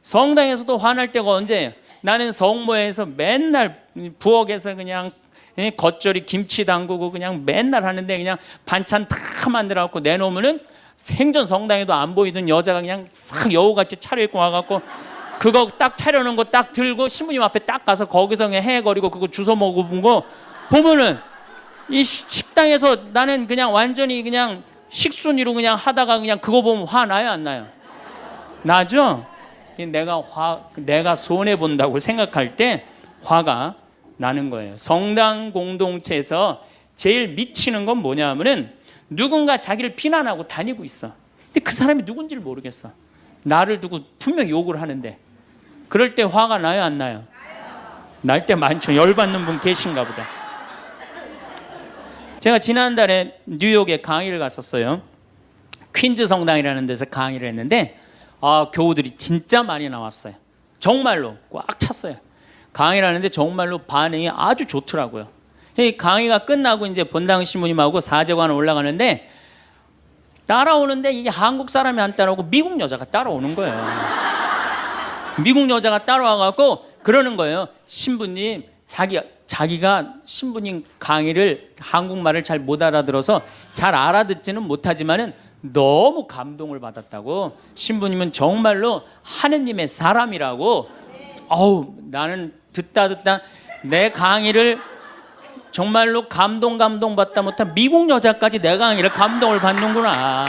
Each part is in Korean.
성당에서도 화날 때가 언제예요? 나는 성모에서 맨날 부엌에서 그냥 겉절이 김치 담그고 그냥 맨날 하는데 그냥 반찬 다 만들어갖고 내놓으면은 생전 성당에도 안 보이던 여자가 그냥 싹 여우같이 차려입고 와갖고 그거 딱 차려놓은 거 딱 들고 신부님 앞에 딱 가서 거기서 그냥 헤거리고 그거 주워 먹어본 거 보면은 이 식당에서 나는 그냥 완전히 그냥 식순이로 그냥 하다가 그냥 그거 보면 화 나요, 안 나요? 나죠? 내가 손해 본다고 생각할 때 화가 나는 거예요. 성당 공동체에서 제일 미치는 건 뭐냐면은 누군가 자기를 비난하고 다니고 있어. 근데 그 사람이 누군지를 모르겠어. 나를 두고 분명 욕을 하는데 그럴 때 화가 나요, 안 나요? 날 때 많죠. 열받는 분 계신가 보다. 제가 지난달에 뉴욕에 강의를 갔었어요. 퀸즈 성당이라는 데서 강의를 했는데 교우들이 진짜 많이 나왔어요. 정말로 꽉 찼어요. 강의를 하는데 정말로 반응이 아주 좋더라고요. 강의가 끝나고 이제 본당 신부님하고 사제관 올라가는데 따라오는데 이게 한국 사람이 안 따라오고 미국 여자가 따라오는 거예요. 미국 여자가 따라와갖고 그러는 거예요. 신부님, 자기가 신부님 강의를 한국말을 잘 못 알아들어서 잘 알아듣지는 못하지만은 너무 감동을 받았다고. 신부님은 정말로 하느님의 사람이라고. 나는 듣다 내 강의를 정말로 감동받다 못한 미국 여자까지 내 강의를 감동을 받는구나.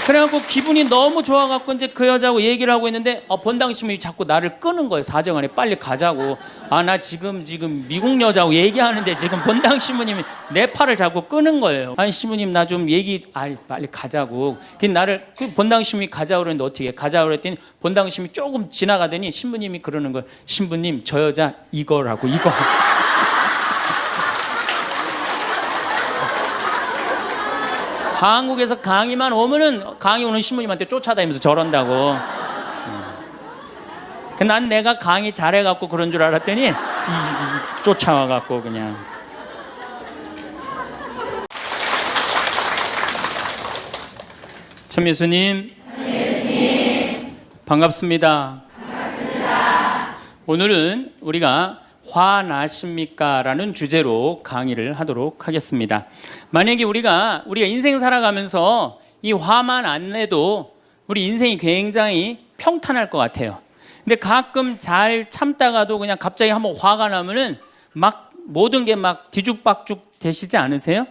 그래갖고 기분이 너무 좋아갖고 이제 그 여자하고 얘기를 하고 있는데 본당 신부님이 자꾸 나를 끄는 거예요. 사정안에 빨리 가자고. 나 지금 미국 여자하고 얘기하는데 지금 본당 신부님이 내 팔을 자꾸 끄는 거예요. 아니 신부님 나 좀 빨리 가자고. 나를 본당 신부님이 가자고 그랬는데 어떻게 가자고 그랬더니 본당 신부님이 조금 지나가더니 신부님이 그러는 거예요. 신부님 저 여자 이거라고 이거. 한국에서 강의만 오면은 강의 오는 신부님한테 쫓아다니면서 저런다고. 난 내가 강의 잘해갖고 그런 줄 알았더니 쫓아와갖고 그냥. 천미수님 반갑습니다. 오늘은 우리가 화나십니까? 라는 주제로 강의를 하도록 하겠습니다. 만약에 우리가 인생 살아가면서 이 화만 안 내도 우리 인생이 굉장히 평탄할 것 같아요. 근데 가끔 잘 참다가도 그냥 갑자기 한번 화가 나면은 막 모든 게 막 뒤죽박죽 되시지 않으세요?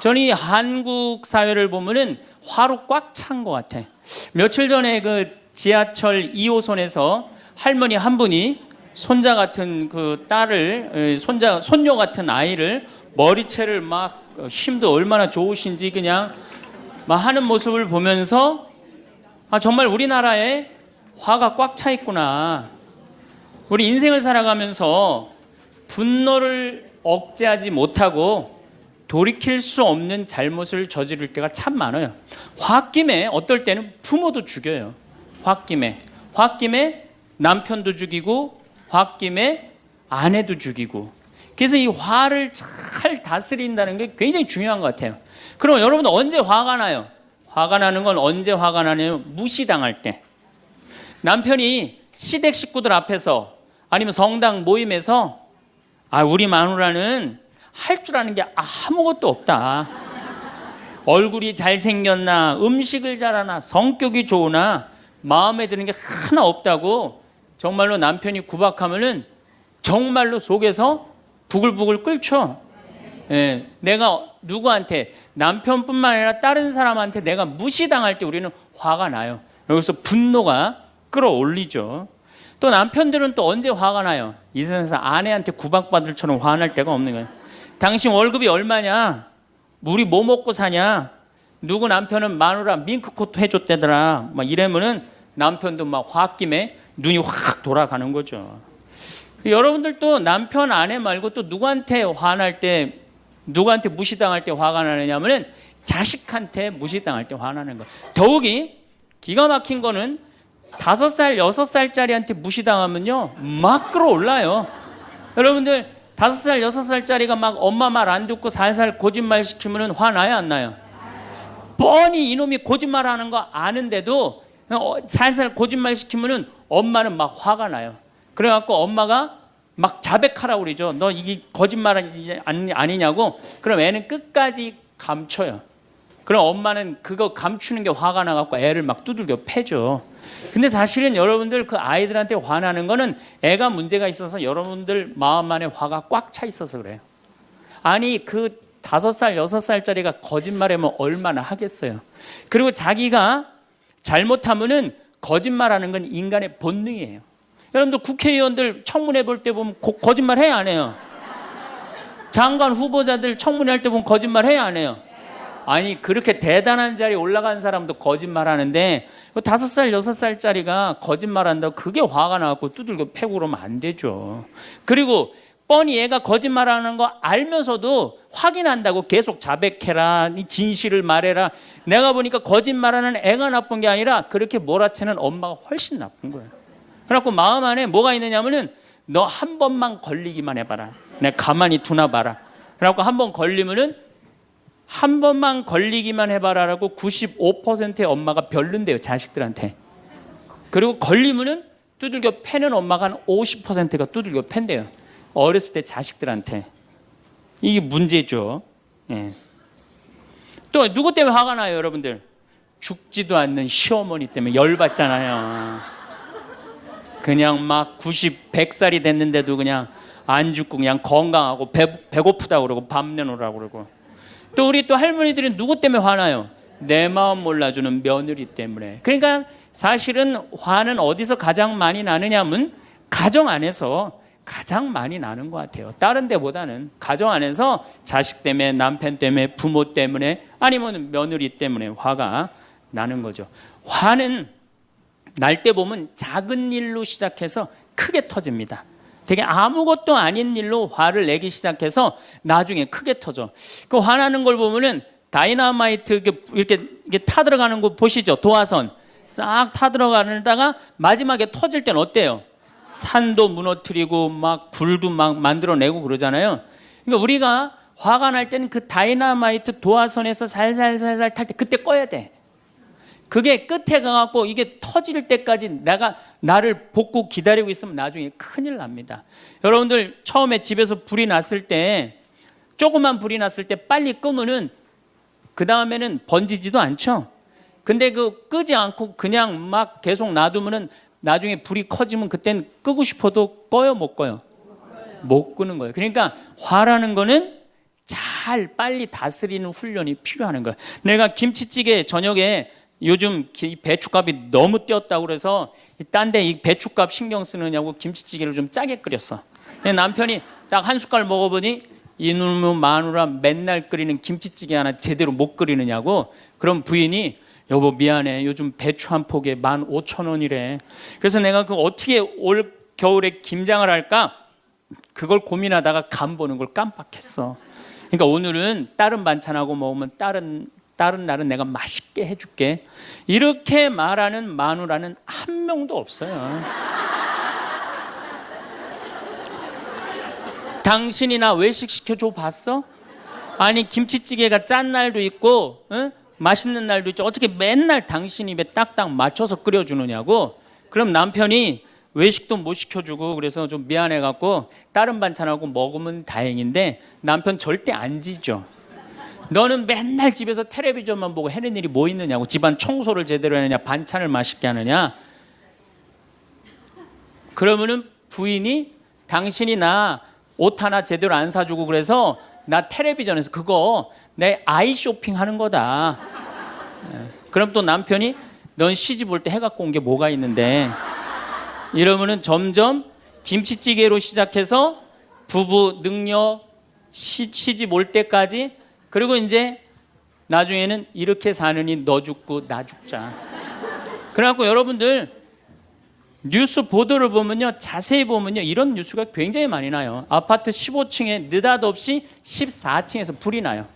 저는 이 한국 사회를 보면은 화로 꽉 찬 것 같아. 며칠 전에 그 지하철 2호선에서 할머니 한 분이 손자 같은 그 딸을 손녀 같은 아이를 머리채를 막 힘도 얼마나 좋으신지 그냥 막 하는 모습을 보면서 정말 우리나라에 화가 꽉 차 있구나. 우리 인생을 살아가면서 분노를 억제하지 못하고 돌이킬 수 없는 잘못을 저지를 때가 참 많아요. 홧김에 어떨 때는 부모도 죽여요. 홧김에 남편도 죽이고 홧김에 아내도 죽이고. 그래서 이 화를 잘 다스린다는 게 굉장히 중요한 것 같아요. 그럼 여러분 언제 화가 나요? 화가 나는 건 언제 화가 나냐면 무시당할 때. 남편이 시댁 식구들 앞에서 아니면 성당 모임에서 우리 마누라는 할 줄 아는 게 아무것도 없다. 얼굴이 잘생겼나 음식을 잘하나 성격이 좋으나 마음에 드는 게 하나 없다고 정말로 남편이 구박하면은 정말로 속에서 부글부글 끓죠. 내가 누구한테 남편뿐만 아니라 다른 사람한테 내가 무시당할 때 우리는 화가 나요. 여기서 분노가 끌어올리죠. 또 남편들은 또 언제 화가 나요? 이 세상에서 아내한테 구박받을 처럼 화날 때가 없는 거예요. 당신 월급이 얼마냐? 우리 뭐 먹고 사냐? 누구 남편은 마누라 밍크코트 해줬대더라. 막 이러면은 남편도 막 홧김에 눈이 확 돌아가는 거죠. 여러분들도 남편 아내 말고 또 누구한테 화날 때, 누구한테 무시당할 때 화가 나느냐면은 자식한테 무시당할 때 화나는 거. 더욱이 기가 막힌 거는 5살, 6살짜리한테 무시당하면요 막 끌어올라요. 여러분들 5살, 6살짜리가 막 엄마 말 안 듣고 살살 거짓말 시키면은 화나요, 안 나요? 뻔히 이놈이 거짓말하는 거 아는데도 살살 거짓말 시키면은 엄마는 막 화가 나요. 그래갖고 엄마가 막 자백하라고 그러죠. 너 이게 거짓말 아니냐고. 그럼 애는 끝까지 감춰요. 그럼 엄마는 그거 감추는 게 화가 나갖고 애를 막 두들겨 패죠. 근데 사실은 여러분들 그 아이들한테 화나는 거는 애가 문제가 있어서 여러분들 마음 안에 화가 꽉 차 있어서 그래요. 아니 그 5살, 6살짜리가 거짓말하면 얼마나 하겠어요. 그리고 자기가 잘못하면은 거짓말하는 건 인간의 본능이에요. 여러분들 국회의원들 청문회 볼 때 보면 거짓말 해야 안 해요? 장관 후보자들 청문회 할 때 보면 거짓말 해야 안 해요? 아니 그렇게 대단한 자리에 올라간 사람도 거짓말 하는데 5살, 6살짜리가 거짓말한다고 그게 화가 나갖고 두들겨 패고 그러면 안 되죠. 그리고 뻔히 얘가 거짓말하는 거 알면서도 확인한다고 계속 자백해라, 진실을 말해라. 내가 보니까 거짓말하는 애가 나쁜 게 아니라 그렇게 몰아치는 엄마가 훨씬 나쁜 거예요. 그래갖고 마음 안에 뭐가 있느냐면은 너 한 번만 걸리기만 해봐라. 내가 가만히 두나 봐라. 그래갖고 한 번 걸리면은 한 번만 걸리기만 해봐라라고 95%의 엄마가 별론데요, 자식들한테. 그리고 걸리면은 두들겨 패는 엄마가 한 50%가 두들겨 팬대요. 어렸을 때 자식들한테. 이게 문제죠. 예. 또 누구 때문에 화가 나요, 여러분들? 죽지도 않는 시어머니 때문에 열받잖아요. 그냥 막 90, 100살이 됐는데도 그냥 안 죽고 그냥 건강하고 배고프다고 그러고 밥 내놓으라고 그러고. 또 우리 또 할머니들은 누구 때문에 화나요? 내 마음 몰라주는 며느리 때문에. 그러니까 사실은 화는 어디서 가장 많이 나느냐면 가정 안에서 가장 많이 나는 것 같아요. 다른 데보다는 가정 안에서 자식 때문에, 남편 때문에, 부모 때문에, 아니면 며느리 때문에 화가 나는 거죠. 화는 날 때 보면 작은 일로 시작해서 크게 터집니다. 되게 아무것도 아닌 일로 화를 내기 시작해서 나중에 크게 터져. 그 화나는 걸 보면은 다이너마이트 이렇게 타들어가는 거 보시죠? 도화선 싹 타들어가다가 마지막에 터질 땐 어때요? 산도 무너뜨리고 막 불도 막 만들어내고 그러잖아요. 그러니까 우리가 화가 날 때는 그 다이너마이트 도화선에서 살살살살 탈 때 그때 꺼야 돼. 그게 끝에 가갖고 이게 터질 때까지 나를 복구 기다리고 있으면 나중에 큰일 납니다. 여러분들 처음에 집에서 불이 났을 때, 조그만 불이 났을 때 빨리 끄면은 그 다음에는 번지지도 않죠. 근데 그 끄지 않고 그냥 막 계속 놔두면은 나중에 불이 커지면 그땐 끄고 싶어도 꺼요, 못 꺼요? 못 끄는 거예요. 그러니까 화라는 거는 잘 빨리 다스리는 훈련이 필요한 거예요. 내가 김치찌개 저녁에 요즘 배춧값이 너무 뛰었다고 그래서 딴 데 이 배춧값 신경 쓰느냐고 김치찌개를 좀 짜게 끓였어. 남편이 딱 한 숟갈 먹어보니 이놈의 마누라 맨날 끓이는 김치찌개 하나 제대로 못 끓이느냐고. 그럼 부인이 여보 미안해, 요즘 배추 한 폭에 15,000원이래. 그래서 내가 그 어떻게 올 겨울에 김장을 할까 그걸 고민하다가 간 보는 걸 깜빡했어. 그러니까 오늘은 다른 반찬하고 먹으면 다른 날은 내가 맛있게 해줄게. 이렇게 말하는 마누라는 한 명도 없어요. 당신이나 외식 시켜줘 봤어? 아니 김치찌개가 짠 날도 있고 맛있는 날도 있죠. 어떻게 맨날 당신 입에 딱딱 맞춰서 끓여주느냐고. 그럼 남편이 외식도 못 시켜주고 그래서 좀 미안해갖고 다른 반찬하고 먹으면 다행인데 남편 절대 안 지죠. 너는 맨날 집에서 텔레비전만 보고 해낸 일이 뭐 있느냐고. 집안 청소를 제대로 하느냐, 반찬을 맛있게 하느냐. 그러면은 부인이 당신이 나 옷 하나 제대로 안 사주고 그래서 나 텔레비전에서 그거 내 아이 쇼핑 하는 거다. 그럼 또 남편이 넌 시집 올 때 해갖고 온 게 뭐가 있는데. 이러면은 점점 김치찌개로 시작해서 부부 능력 시집 올 때까지, 그리고 이제 나중에는 이렇게 사느니 너 죽고 나 죽자. 그래갖고 여러분들 뉴스 보도를 보면요, 자세히 보면요, 이런 뉴스가 굉장히 많이 나요. 아파트 15층에 느닷없이 14층에서 불이 나요.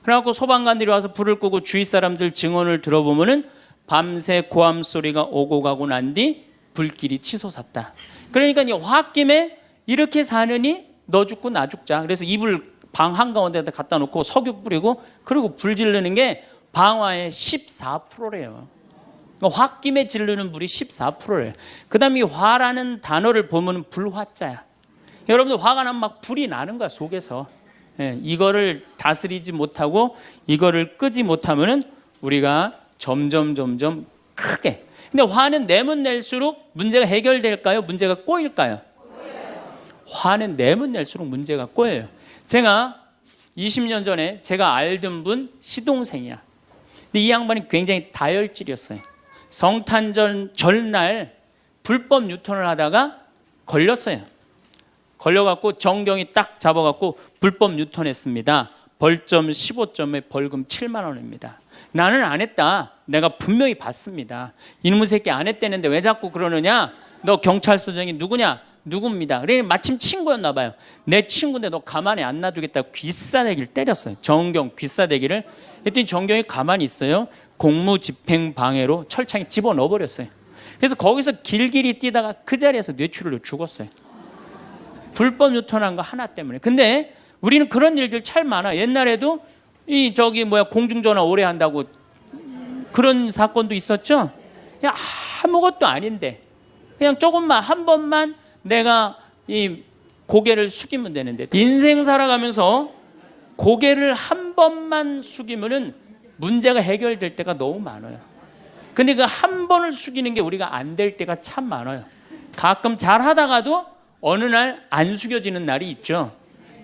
그래갖고 소방관들이 와서 불을 끄고 주위 사람들 증언을 들어보면은 밤새 고함 소리가 오고 가고 난 뒤 불길이 치솟았다. 그러니까 홧김에 이렇게 사느니 너 죽고 나 죽자. 그래서 이불 방 한가운데다 갖다 놓고 석유 뿌리고 그리고 불 지르는 게 방화의 14%래요. 홧김에 지르는 불이 14%래요. 그 다음에 이 화라는 단어를 보면 불화자야. 여러분들 화가 나면 막 불이 나는 거야 속에서. 예, 이거를 다스리지 못하고 이거를 끄지 못하면은 우리가 점점 크게. 근데 화는 내면 낼수록 문제가 해결될까요? 문제가 꼬일까요? 화는 내면 낼수록 문제가 꼬여요. 제가 20년 전에 제가 알던 분 시동생이야. 근데 이 양반이 굉장히 다혈질이었어요. 성탄절 전날 불법 유턴을 하다가 걸렸어요. 걸려갖고 정경이 딱 잡아갖고 불법 유턴했습니다. 벌점 15점에 벌금 7만 원입니다. 나는 안 했다. 내가 분명히 봤습니다. 이놈의 새끼 안 했다는데 왜 자꾸 그러느냐? 너 경찰서장이 누구냐? 누굽니다. 그래 마침 친구였나 봐요. 내 친구인데 너 가만히 안 놔두겠다고 귀싸대기를 때렸어요. 정경 귀싸대기를. 했더니 정경이 가만히 있어요. 공무집행방해로 철창에 집어넣어 버렸어요. 그래서 거기서 길길이 뛰다가 그 자리에서 뇌출혈로 죽었어요. 불법 유턴한 거 하나 때문에. 근데 우리는 그런 일들 참 많아. 옛날에도 이 공중전화 오래 한다고 그런 사건도 있었죠. 그냥 아무것도 아닌데 그냥 조금만 한 번만 내가 이 고개를 숙이면 되는데 인생 살아가면서 고개를 한 번만 숙이면은 문제가 해결될 때가 너무 많아요. 근데 그 한 번을 숙이는 게 우리가 안 될 때가 참 많아요. 가끔 잘 하다가도 어느 날 안 숙여지는 날이 있죠.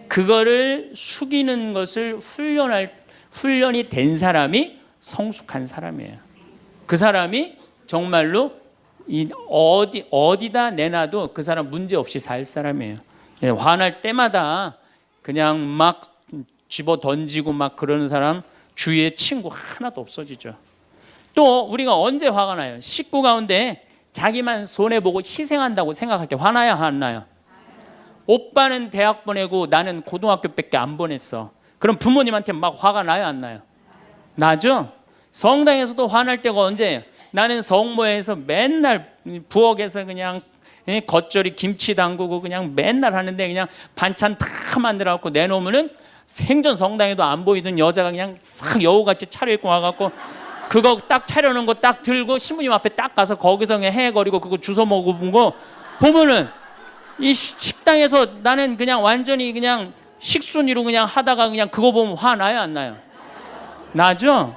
그거를 숙이는 것을 훈련이 된 사람이 성숙한 사람이에요. 그 사람이 정말로 어디다 내놔도 그 사람 문제 없이 살 사람이에요. 화날 때마다 그냥 막 집어 던지고 막 그러는 사람 주위에 친구 하나도 없어지죠. 또 우리가 언제 화가 나요? 식구 가운데 자기만 손해보고 희생한다고 생각할 때 화나요? 안 나요? 오빠는 대학 보내고 나는 고등학교밖에 안 보냈어. 그럼 부모님한테 막 화가 나요? 안 나요? 나죠? 성당에서도 화날 때가 언제예요? 나는 성모에서 맨날 부엌에서 그냥 겉절이 김치 담그고 그냥 맨날 하는데 그냥 반찬 다 만들어갖고 내놓으면은 생전 성당에도 안 보이던 여자가 그냥 싹 여우같이 차려입고 와갖고 그거 딱 차려놓은 거 딱 들고 신부님 앞에 딱 가서 거기서 그냥 헤거리고 그거 주워 먹어본 거 보면은 이 식당에서 나는 그냥 완전히 그냥 식순이로 그냥 하다가 그냥 그거 보면 화 나요? 안 나요? 나죠?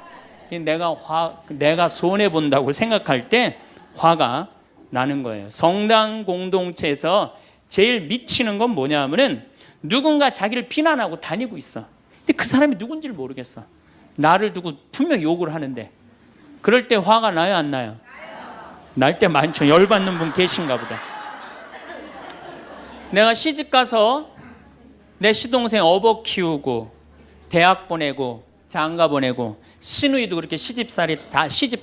내가 손해 본다고 생각할 때 화가 나는 거예요. 성당 공동체에서 제일 미치는 건 뭐냐면은 누군가 자기를 비난하고 다니고 있어. 근데 그 사람이 누군지를 모르겠어. 나를 두고 분명히 욕을 하는데 그럴 때 화가 나요? 안 나요? 날 때 많죠. 열받는 분 계신가 보다. 내가 시집 가서 내 시동생 어버 키우고 대학 보내고 장가 보내고 시누이도 그렇게 시집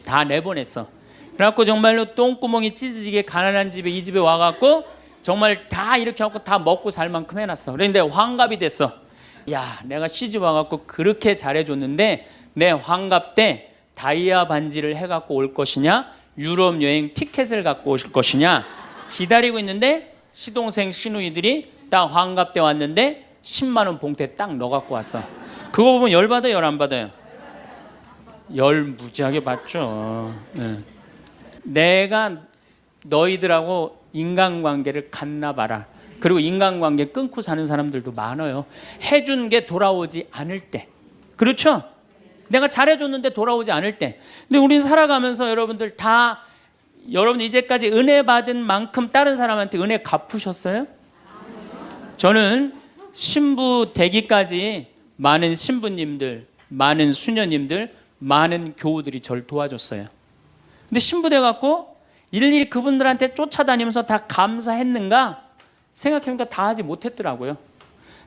다 내보냈어. 그래갖고 정말로 똥구멍이 찢어지게 가난한 집에 이 집에 와갖고 정말 다 이렇게 하고 다 먹고 살 만큼 해놨어. 그런데 환갑이 됐어. 야, 내가 시집 와갖고 그렇게 잘해줬는데 내 환갑 때 다이아 반지를 해갖고 올 것이냐, 유럽 여행 티켓을 갖고 오실 것이냐 기다리고 있는데 시동생 시누이들이 딱 환갑 때 왔는데 10만 원 봉투에 딱 넣어갖고 왔어. 그거 보면 열 받아요, 열 안 받아요? 열 무지하게 받죠. 네. 내가 너희들하고 인간관계를 갖나 봐라. 그리고 인간관계 끊고 사는 사람들도 많아요. 해준 게 돌아오지 않을 때. 그렇죠? 내가 잘해줬는데 돌아오지 않을 때. 근데 우리는 살아가면서 여러분들 이제까지 은혜 받은 만큼 다른 사람한테 은혜 갚으셨어요? 저는 신부 되기까지 많은 신부님들, 많은 수녀님들, 많은 교우들이 저를 도와줬어요. 근데 신부 돼갖고 일일이 그분들한테 쫓아다니면서 다 감사했는가? 생각해보니까 다 하지 못했더라고요.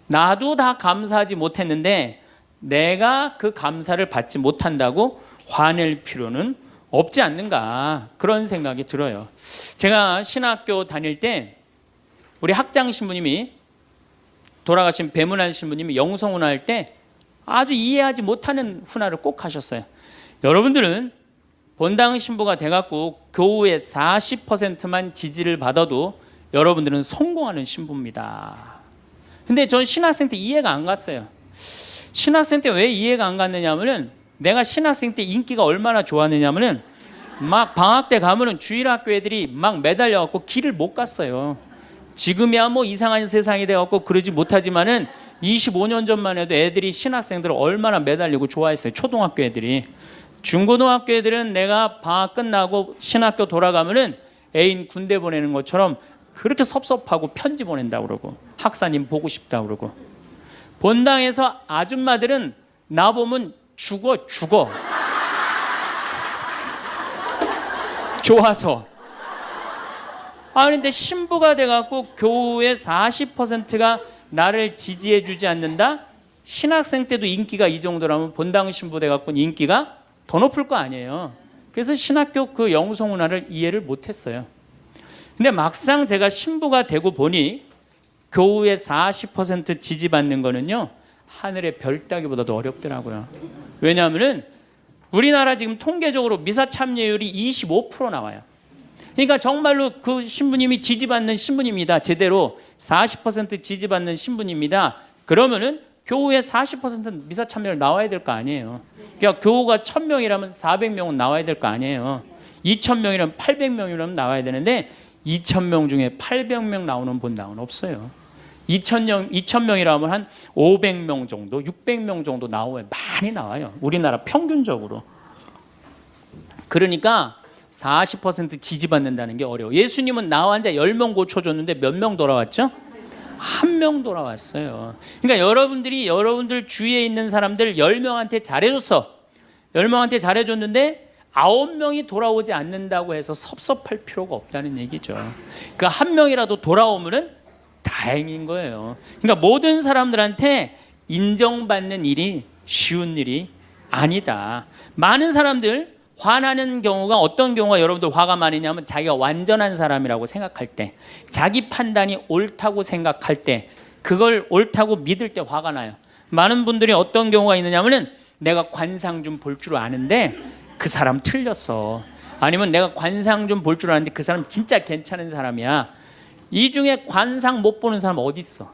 나도 다 감사하지 못했는데 내가 그 감사를 받지 못한다고 화낼 필요는 없지 않는가, 그런 생각이 들어요. 제가 신학교 다닐 때 우리 학장 신부님이, 돌아가신 배문환 신부님이 영성훈화 할 때 아주 이해하지 못하는 훈화를 꼭 하셨어요. 여러분들은 본당 신부가 돼갖고 교우의 40%만 지지를 받아도 여러분들은 성공하는 신부입니다. 근데 전 신학생 때 이해가 안 갔어요. 신학생 때 왜 이해가 안 갔느냐면은 내가 신학생 때 인기가 얼마나 좋았느냐면은 막 방학 때 가면은 주일학교 애들이 막 매달려 갖고 길을 못 갔어요. 지금이야 뭐 이상한 세상이 돼 갖고 그러지 못하지만은 25년 전만 해도 애들이 신학생들을 얼마나 매달리고 좋아했어요. 초등학교 애들이. 중고등학교 애들은 내가 방학 끝나고 신학교 돌아가면은 애인 군대 보내는 것처럼 그렇게 섭섭하고 편지 보낸다고 그러고 학사님 보고 싶다고 그러고 본당에서 아줌마들은 나보면 죽어 좋아서. 그런데 신부가 돼갖고 교우의 40%가 나를 지지해 주지 않는다? 신학생 때도 인기가 이 정도라면 본당 신부 돼갖고 인기가 더 높을 거 아니에요. 그래서 신학교 그 영성 문화를 이해를 못했어요. 근데 막상 제가 신부가 되고 보니 교우의 40% 지지받는 거는요 하늘의 별 따기보다도 어렵더라고요. 왜냐하면은 우리나라 지금 통계적으로 미사 참여율이 25% 나와요. 그러니까 정말로 그 신부님이 지지받는 신부님이다. 제대로 40% 지지받는 신부님이다. 그러면은 교우의 40% 미사 참여율 나와야 될 거 아니에요. 그러니까 교우가 1000명이라면 400명은 나와야 될 거 아니에요. 2000명이라면 800명이라면 나와야 되는데 2000명 중에 800명 나오는 본당은 없어요. 2000명이라면 한 500명 정도, 600명 정도 나와요. 많이 나와요. 우리나라 평균적으로. 그러니까 40% 지지받는다는 게 어려워. 예수님은 나 환자 10명 고쳐줬는데 몇 명 돌아왔죠? 1명 돌아왔어요. 그러니까 여러분들 주위에 있는 사람들 10명한테 잘해줬어. 10명한테 잘해줬는데 9명이 돌아오지 않는다고 해서 섭섭할 필요가 없다는 얘기죠. 그 1명이라도 돌아오면은 다행인 거예요. 그러니까 모든 사람들한테 인정받는 일이 쉬운 일이 아니다. 많은 사람들 화나는 경우가 어떤 경우가 여러분들 화가 많으냐면 자기가 완전한 사람이라고 생각할 때, 자기 판단이 옳다고 생각할 때, 그걸 옳다고 믿을 때 화가 나요. 많은 분들이 어떤 경우가 있느냐면은 내가 관상 좀 볼 줄 아는데 그 사람 틀렸어. 아니면 내가 관상 좀 볼 줄 아는데 그 사람 진짜 괜찮은 사람이야. 이 중에 관상 못 보는 사람 어디 있어?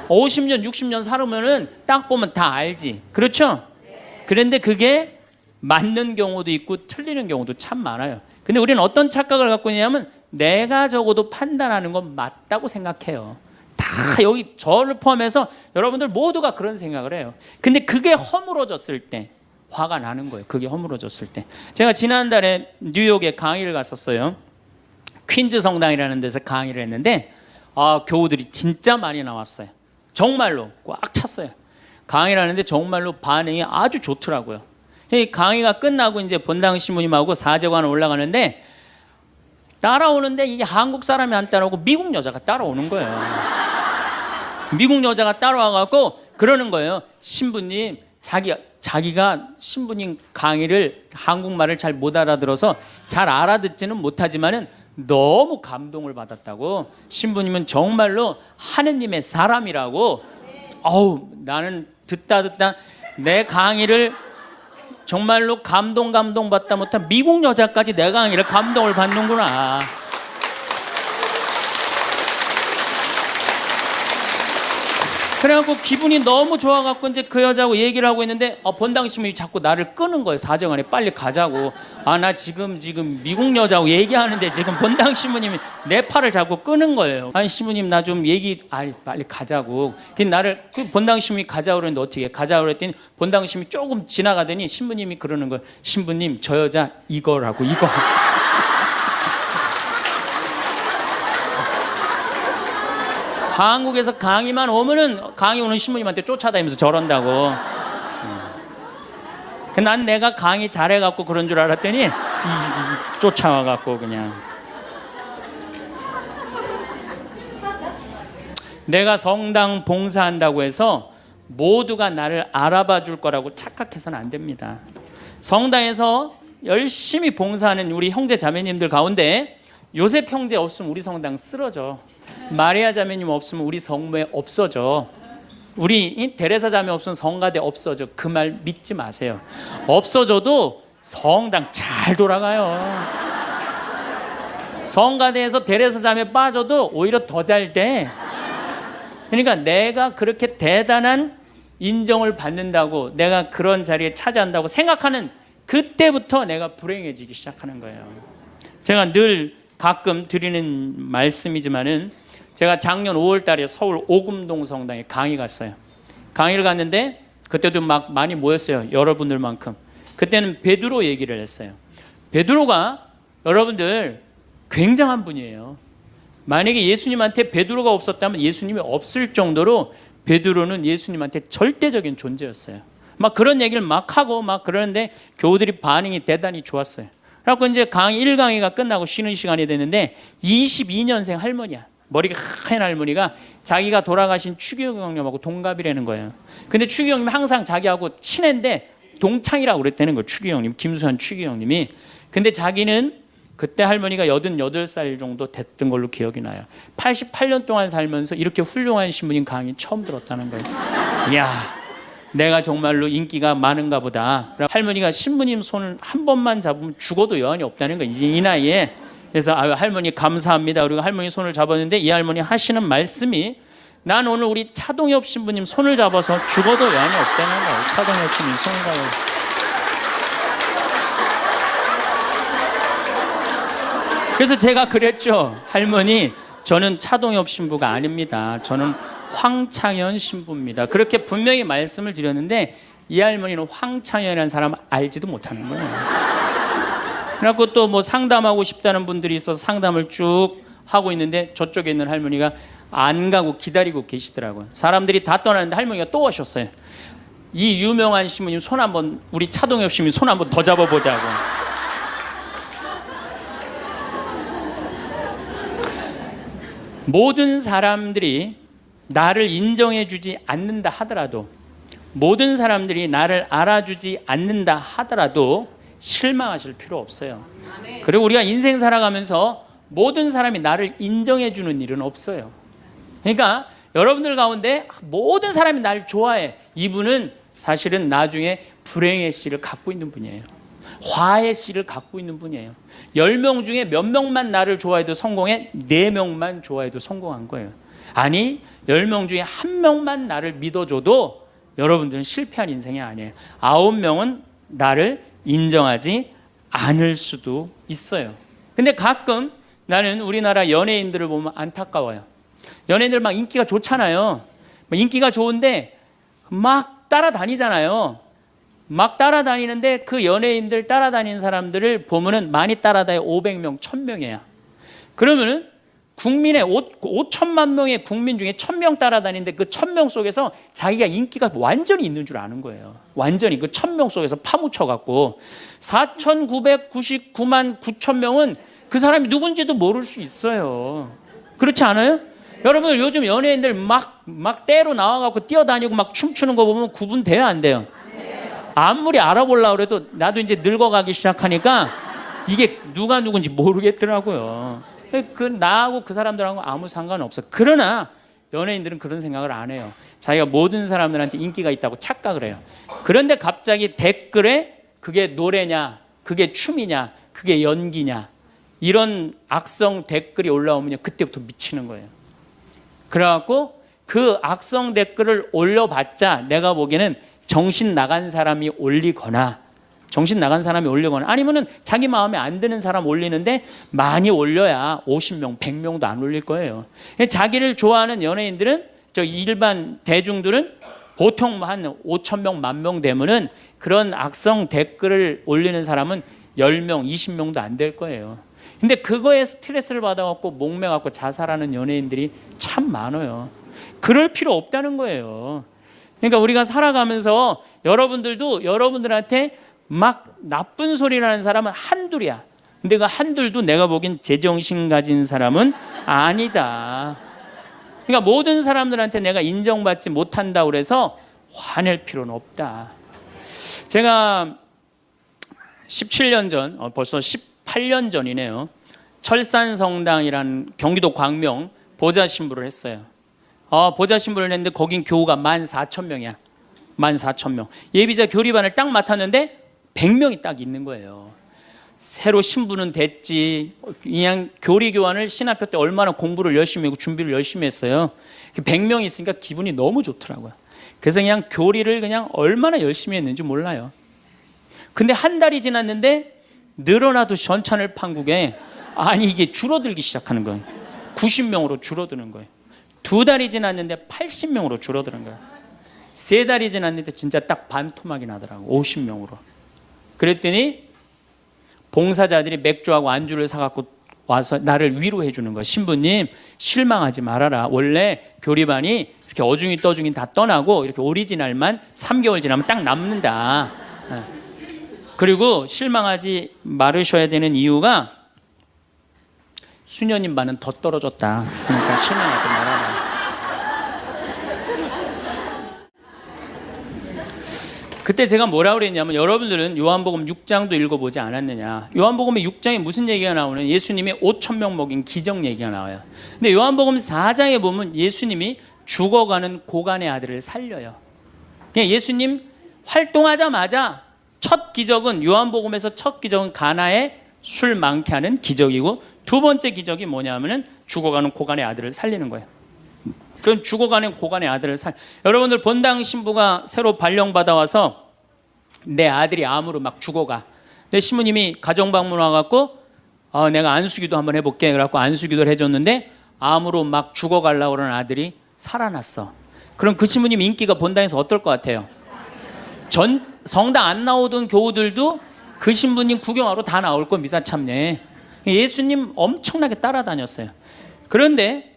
50년, 60년 살으면은 딱 보면 다 알지. 그렇죠? 그런데 그게 맞는 경우도 있고 틀리는 경우도 참 많아요. 근데 우리는 어떤 착각을 갖고 있냐면 내가 적어도 판단하는 건 맞다고 생각해요. 다 여기 저를 포함해서 여러분들 모두가 그런 생각을 해요. 근데 그게 허물어졌을 때 화가 나는 거예요. 그게 허물어졌을 때. 제가 지난달에 뉴욕에 강의를 갔었어요. 퀸즈 성당이라는 데서 강의를 했는데 교우들이 진짜 많이 나왔어요. 정말로 꽉 찼어요. 강의를 하는데 정말로 반응이 아주 좋더라고요. 강의가 끝나고 이제 본당 신부님하고 사제관을 올라가는데 따라오는데 이게 한국 사람이 안 따라오고 미국 여자가 따라오는 거예요. 미국 여자가 따라와갖고 그러는 거예요. 신부님, 자기가 신부님 강의를 한국말을 잘 못 알아들어서 잘 알아듣지는 못하지만은 너무 감동을 받았다고. 신부님은 정말로 하느님의 사람이라고. 나는 듣다 내 강의를 정말로 감동받다 못한 미국 여자까지 내 강의를 감동을 받는구나. 그래갖고 기분이 너무 좋아갖고 이제 그 여자하고 얘기를 하고 있는데 본당 신부님이 자꾸 나를 끄는 거예요. 사정안에 빨리 가자고. 나 지금 미국 여자하고 얘기하는데 지금 본당 신부님이 내 팔을 자꾸 끄는 거예요. 아니 신부님 나 좀 빨리 가자고. 나를 본당 신부님이 가자고 그랬는데 어떻게 가자고 그랬더니 본당 신부님이 조금 지나가더니 신부님이 그러는 거예요. 신부님 저 여자 이거라고 이거. 한국에서 강의만 오면은 강의 오는 신부님한테 쫓아다니면서 저런다고. 난 내가 강의 잘해갖고 그런 줄 알았더니 쫓아와갖고 그냥. 내가 성당 봉사한다고 해서 모두가 나를 알아봐 줄 거라고 착각해서는 안 됩니다. 성당에서 열심히 봉사하는 우리 형제 자매님들 가운데 요셉 형제 없으면 우리 성당 쓰러져. 마리아 자매님 없으면 우리 성모에 없어져. 우리 데레사 자매 없으면 성가대 없어져. 그 말 믿지 마세요. 없어져도 성당 잘 돌아가요. 성가대에서 데레사 자매 빠져도 오히려 더 잘 돼. 그러니까 내가 그렇게 대단한 인정을 받는다고, 내가 그런 자리에 차지한다고 생각하는 그때부터 내가 불행해지기 시작하는 거예요. 제가 늘 가끔 드리는 말씀이지만은, 제가 작년 5월 달에 서울 오금동 성당에 강의 갔어요. 강의를 갔는데 그때도 막 많이 모였어요. 여러분들만큼. 그때는 베드로 얘기를 했어요. 베드로가 여러분들 굉장한 분이에요. 만약에 예수님한테 베드로가 없었다면 예수님이 없을 정도로 베드로는 예수님한테 절대적인 존재였어요. 막 그런 얘기를 막 하고 막 그러는데 교우들이 반응이 대단히 좋았어요. 그래서 이제 강의 1강의가 끝나고 쉬는 시간이 됐는데 22년생 할머니야. 머리가 하얀 할머니가 자기가 돌아가신 추기경 형님하고 동갑이라는 거예요. 근데 추기경 형님이 항상 자기하고 친한데 동창이라고 그랬다는 거예요. 추기경 형님, 김수환 추기경 형님이. 근데 자기는 그때 할머니가 88살 정도 됐던 걸로 기억이 나요. 88년 동안 살면서 이렇게 훌륭한 신부님 강의 처음 들었다는 거예요. 이야, 내가 정말로 인기가 많은가 보다. 할머니가 신부님 손을 한 번만 잡으면 죽어도 여한이 없다는 거예요. 이제 이 나이에. 그래서 아유, 할머니 감사합니다. 그리고 할머니 손을 잡았는데 이 할머니 하시는 말씀이, 난 오늘 우리 차동엽 신부님 손을 잡아서 죽어도 여한이 없다는 거예요. 차동엽 신부님 손을 잡아서. 그래서 제가 그랬죠. 할머니, 저는 차동엽 신부가 아닙니다. 저는 황창현 신부입니다. 그렇게 분명히 말씀을 드렸는데 이 할머니는 황창현이라는 사람을 알지도 못하는 거예요. 그래갖고 또 뭐 상담하고 싶다는 분들이 있어서 상담을 쭉 하고 있는데 저쪽에 있는 할머니가 안 가고 기다리고 계시더라고요. 사람들이 다 떠나는데 할머니가 또 오셨어요. 이 유명한 신부님 손 한번, 우리 차동엽 신부님 손 한번 더 잡아보자고. 모든 사람들이 나를 인정해주지 않는다 하더라도, 모든 사람들이 나를 알아주지 않는다 하더라도 실망하실 필요 없어요. 그리고 우리가 인생 살아가면서 모든 사람이 나를 인정해주는 일은 없어요. 그러니까 여러분들 가운데 모든 사람이 나를 좋아해. 이분은 사실은 나중에 불행의 씨를 갖고 있는 분이에요. 화의 씨를 갖고 있는 분이에요. 10명 중에 몇 명만 나를 좋아해도 성공해? 4명만 좋아해도 성공한 거예요. 아니, 10명 중에 1명만 나를 믿어줘도 여러분들은 실패한 인생이 아니에요. 9명은 나를 인정하지 않을 수도 있어요. 근데 가끔 나는 우리나라 연예인들을 보면 안타까워요. 연예인들 막 인기가 좋잖아요. 인기가 좋은데 막 따라다니잖아요. 막 따라다니는데 그 연예인들 따라다니는 사람들을 보면은 많이 따라다녀 500명, 1000명이야. 그러면은 국민의 5천만 명의 국민 중에 1000명 따라다니는데 그 1000명 속에서 자기가 인기가 완전히 있는 줄 아는 거예요. 완전히 그 1000명 속에서 파묻혀갖고 4999만 9천명은 그 사람이 누군지도 모를 수 있어요. 그렇지 않아요? 여러분들 요즘 연예인들 막 때로 나와갖고 뛰어다니고 막 춤추는 거 보면 구분돼요, 안 돼요? 아무리 알아보려고 해도 나도 이제 늙어가기 시작하니까 이게 누가 누군지 모르겠더라고요. 나하고 그 사람들하고 아무 상관없어. 그러나 연예인들은 그런 생각을 안 해요. 자기가 모든 사람들한테 인기가 있다고 착각을 해요. 그런데 갑자기 댓글에 그게 노래냐, 그게 춤이냐, 그게 연기냐, 이런 악성 댓글이 올라오면 그때부터 미치는 거예요. 그래갖고 그 악성 댓글을 올려봤자 내가 보기에는 정신 나간 사람이 올리거나 아니면은 자기 마음에 안 드는 사람 올리는데 많이 올려야 50명, 100명도 안 올릴 거예요. 자기를 좋아하는 연예인들은, 저 일반 대중들은 보통 한 5,000명, 10,000명 되면은 그런 악성 댓글을 올리는 사람은 10명, 20명도 안 될 거예요. 근데 그거에 스트레스를 받아갖고 목매갖고 자살하는 연예인들이 참 많아요. 그럴 필요 없다는 거예요. 그러니까 우리가 살아가면서 여러분들도 여러분들한테 막 나쁜 소리를 하는 사람은 한둘이야. 근데 그 한둘도 내가 보기엔 제정신 가진 사람은 아니다. 그러니까 모든 사람들한테 내가 인정받지 못한다고 그래서 화낼 필요는 없다. 제가 17년 전, 벌써 18년 전이네요. 철산성당이라는 경기도 광명 보좌 신부를 했어요. 보좌 신부를 했는데 거긴 교우가 14,000명이야. 14,000명. 예비자 교리반을 딱 맡았는데 100명이 딱 있는 거예요. 새로 신부는 됐지. 그냥 교리 교환을 신학교 때 얼마나 공부를 열심히 하고 준비를 열심히 했어요. 100명이 있으니까 기분이 너무 좋더라고요. 그래서 그냥 교리를 그냥 얼마나 열심히 했는지 몰라요. 근데 한 달이 지났는데 늘어나도 전찬을 판국에 아니 이게 줄어들기 시작하는 거예요. 90명으로 줄어드는 거예요. 2달이 지났는데 80명으로 줄어드는 거예요. 3달이 지났는데 진짜 딱 반토막이 나더라고. 50명으로. 그랬더니 봉사자들이 맥주하고 안주를 사갖고 와서 나를 위로해 주는 거예요. 신부님 실망하지 말아라. 원래 교리반이 이렇게 어중이 떠중이 다 떠나고 이렇게 오리지널만 3개월 지나면 딱 남는다. 그리고 실망하지 말으셔야 되는 이유가 수녀님 반은 더 떨어졌다. 그러니까 실망하지 말아라. 그때 제가 뭐라 그랬냐면 여러분들은 요한복음 6장도 읽어보지 않았느냐. 요한복음 6장에 무슨 얘기가 나오는 예수님이 5,000명 먹인 기적 얘기가 나와요. 근데 요한복음 4장에 보면 예수님이 죽어가는 고간의 아들을 살려요. 그냥 예수님 활동하자마자 첫 기적은 요한복음에서 첫 기적은 가나에 술 많게 하는 기적이고 두 번째 기적이 뭐냐면은 죽어가는 고간의 아들을 살리는 거예요. 그건 죽어가는 고간의 아들을 여러분들 본당 신부가 새로 발령받아 와서 내 아들이 암으로 막 죽어가. 근데 신부님이 가정 방문 와갖고 내가 안수기도 한번 해볼게. 그래갖고 안수기도를 해줬는데 암으로 막 죽어가려고 그러는 아들이 살아났어. 그럼 그 신부님 인기가 본당에서 어떨 것 같아요? 성당 안 나오던 교우들도 그 신부님 구경하러 다 나올 거 미사 참례. 예수님 엄청나게 따라다녔어요. 그런데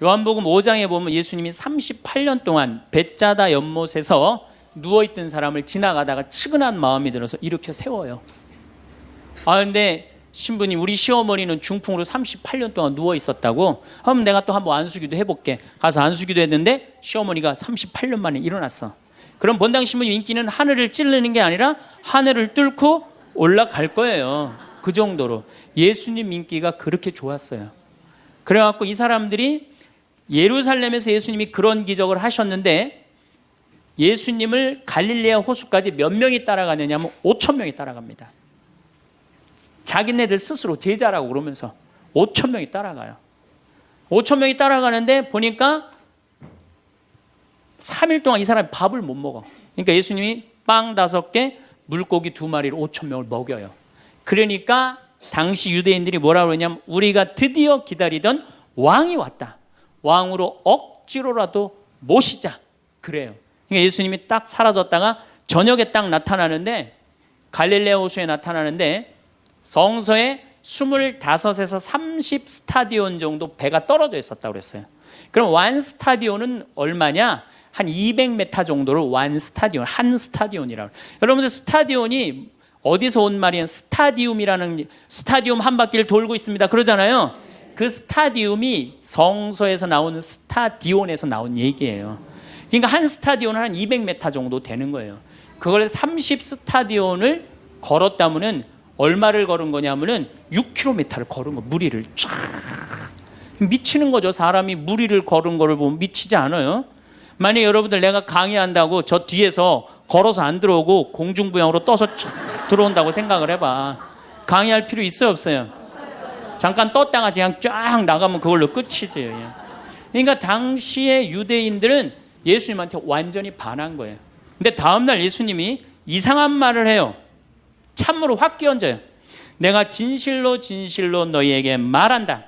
요한복음 5장에 보면 예수님이 38년 동안 벳자다 연못에서 누워있던 사람을 지나가다가 측은한 마음이 들어서 일으켜 세워요. 근데 신부님 우리 시어머니는 중풍으로 38년 동안 누워있었다고. 그럼 내가 또 한번 안수기도 해볼게. 가서 안수기도 했는데 시어머니가 38년 만에 일어났어. 그럼 본당 신부님 인기는 하늘을 찌르는 게 아니라 하늘을 뚫고 올라갈 거예요. 그 정도로 예수님 인기가 그렇게 좋았어요. 그래갖고 이 사람들이 예루살렘에서 예수님이 그런 기적을 하셨는데 예수님을 갈릴레아 호수까지 몇 명이 따라가느냐 하면 5,000명이 따라갑니다. 자기네들 스스로 제자라고 그러면서 5,000명이 따라가요. 5,000명이 따라가는데 보니까 3일 동안 이 사람이 밥을 못 먹어. 그러니까 예수님이 빵 5개, 물고기 2마리로 5,000명을 먹여요. 그러니까 당시 유대인들이 뭐라고 그러냐면 우리가 드디어 기다리던 왕이 왔다. 왕으로 억지로라도 모시자. 그래요. 그러니까 예수님이 딱 사라졌다가 저녁에 딱 나타나는데 갈릴레아 호수에 나타나는데 성서에 25에서 30 스타디온 정도 배가 떨어져 있었다고 그랬어요. 그럼 완 스타디온은 얼마냐? 한 200m 정도를 완 스타디온, 한 스타디온이라고. 여러분들 스타디온이 어디서 온 말이에요? 스타디움이라는 스타디움 한 바퀴를 돌고 있습니다. 그러잖아요. 그 스타디움이 성서에서 나오는 스타디온에서 나온 얘기예요. 그러니까 한 스타디온은 한 200m 정도 되는 거예요. 그걸 30 스타디온을 걸었다면은 얼마를 걸은 거냐면은 6km를 걸은 거. 무리를 쫙 미치는 거죠. 사람이 무리를 걸은 거를 보면 미치지 않아요. 만약 여러분들 내가 강의한다고 저 뒤에서 걸어서 안 들어오고 공중부양으로 떠서 쫙 들어온다고 생각을 해봐. 강의할 필요 있어요 없어요? 잠깐 떴다가 그냥 쫙 나가면 그걸로 끝이지. 그러니까 당시의 유대인들은 예수님한테 완전히 반한 거예요. 근데 다음날 예수님이 이상한 말을 해요. 참으로 확 끼얹어요. 내가 진실로 진실로 너희에게 말한다.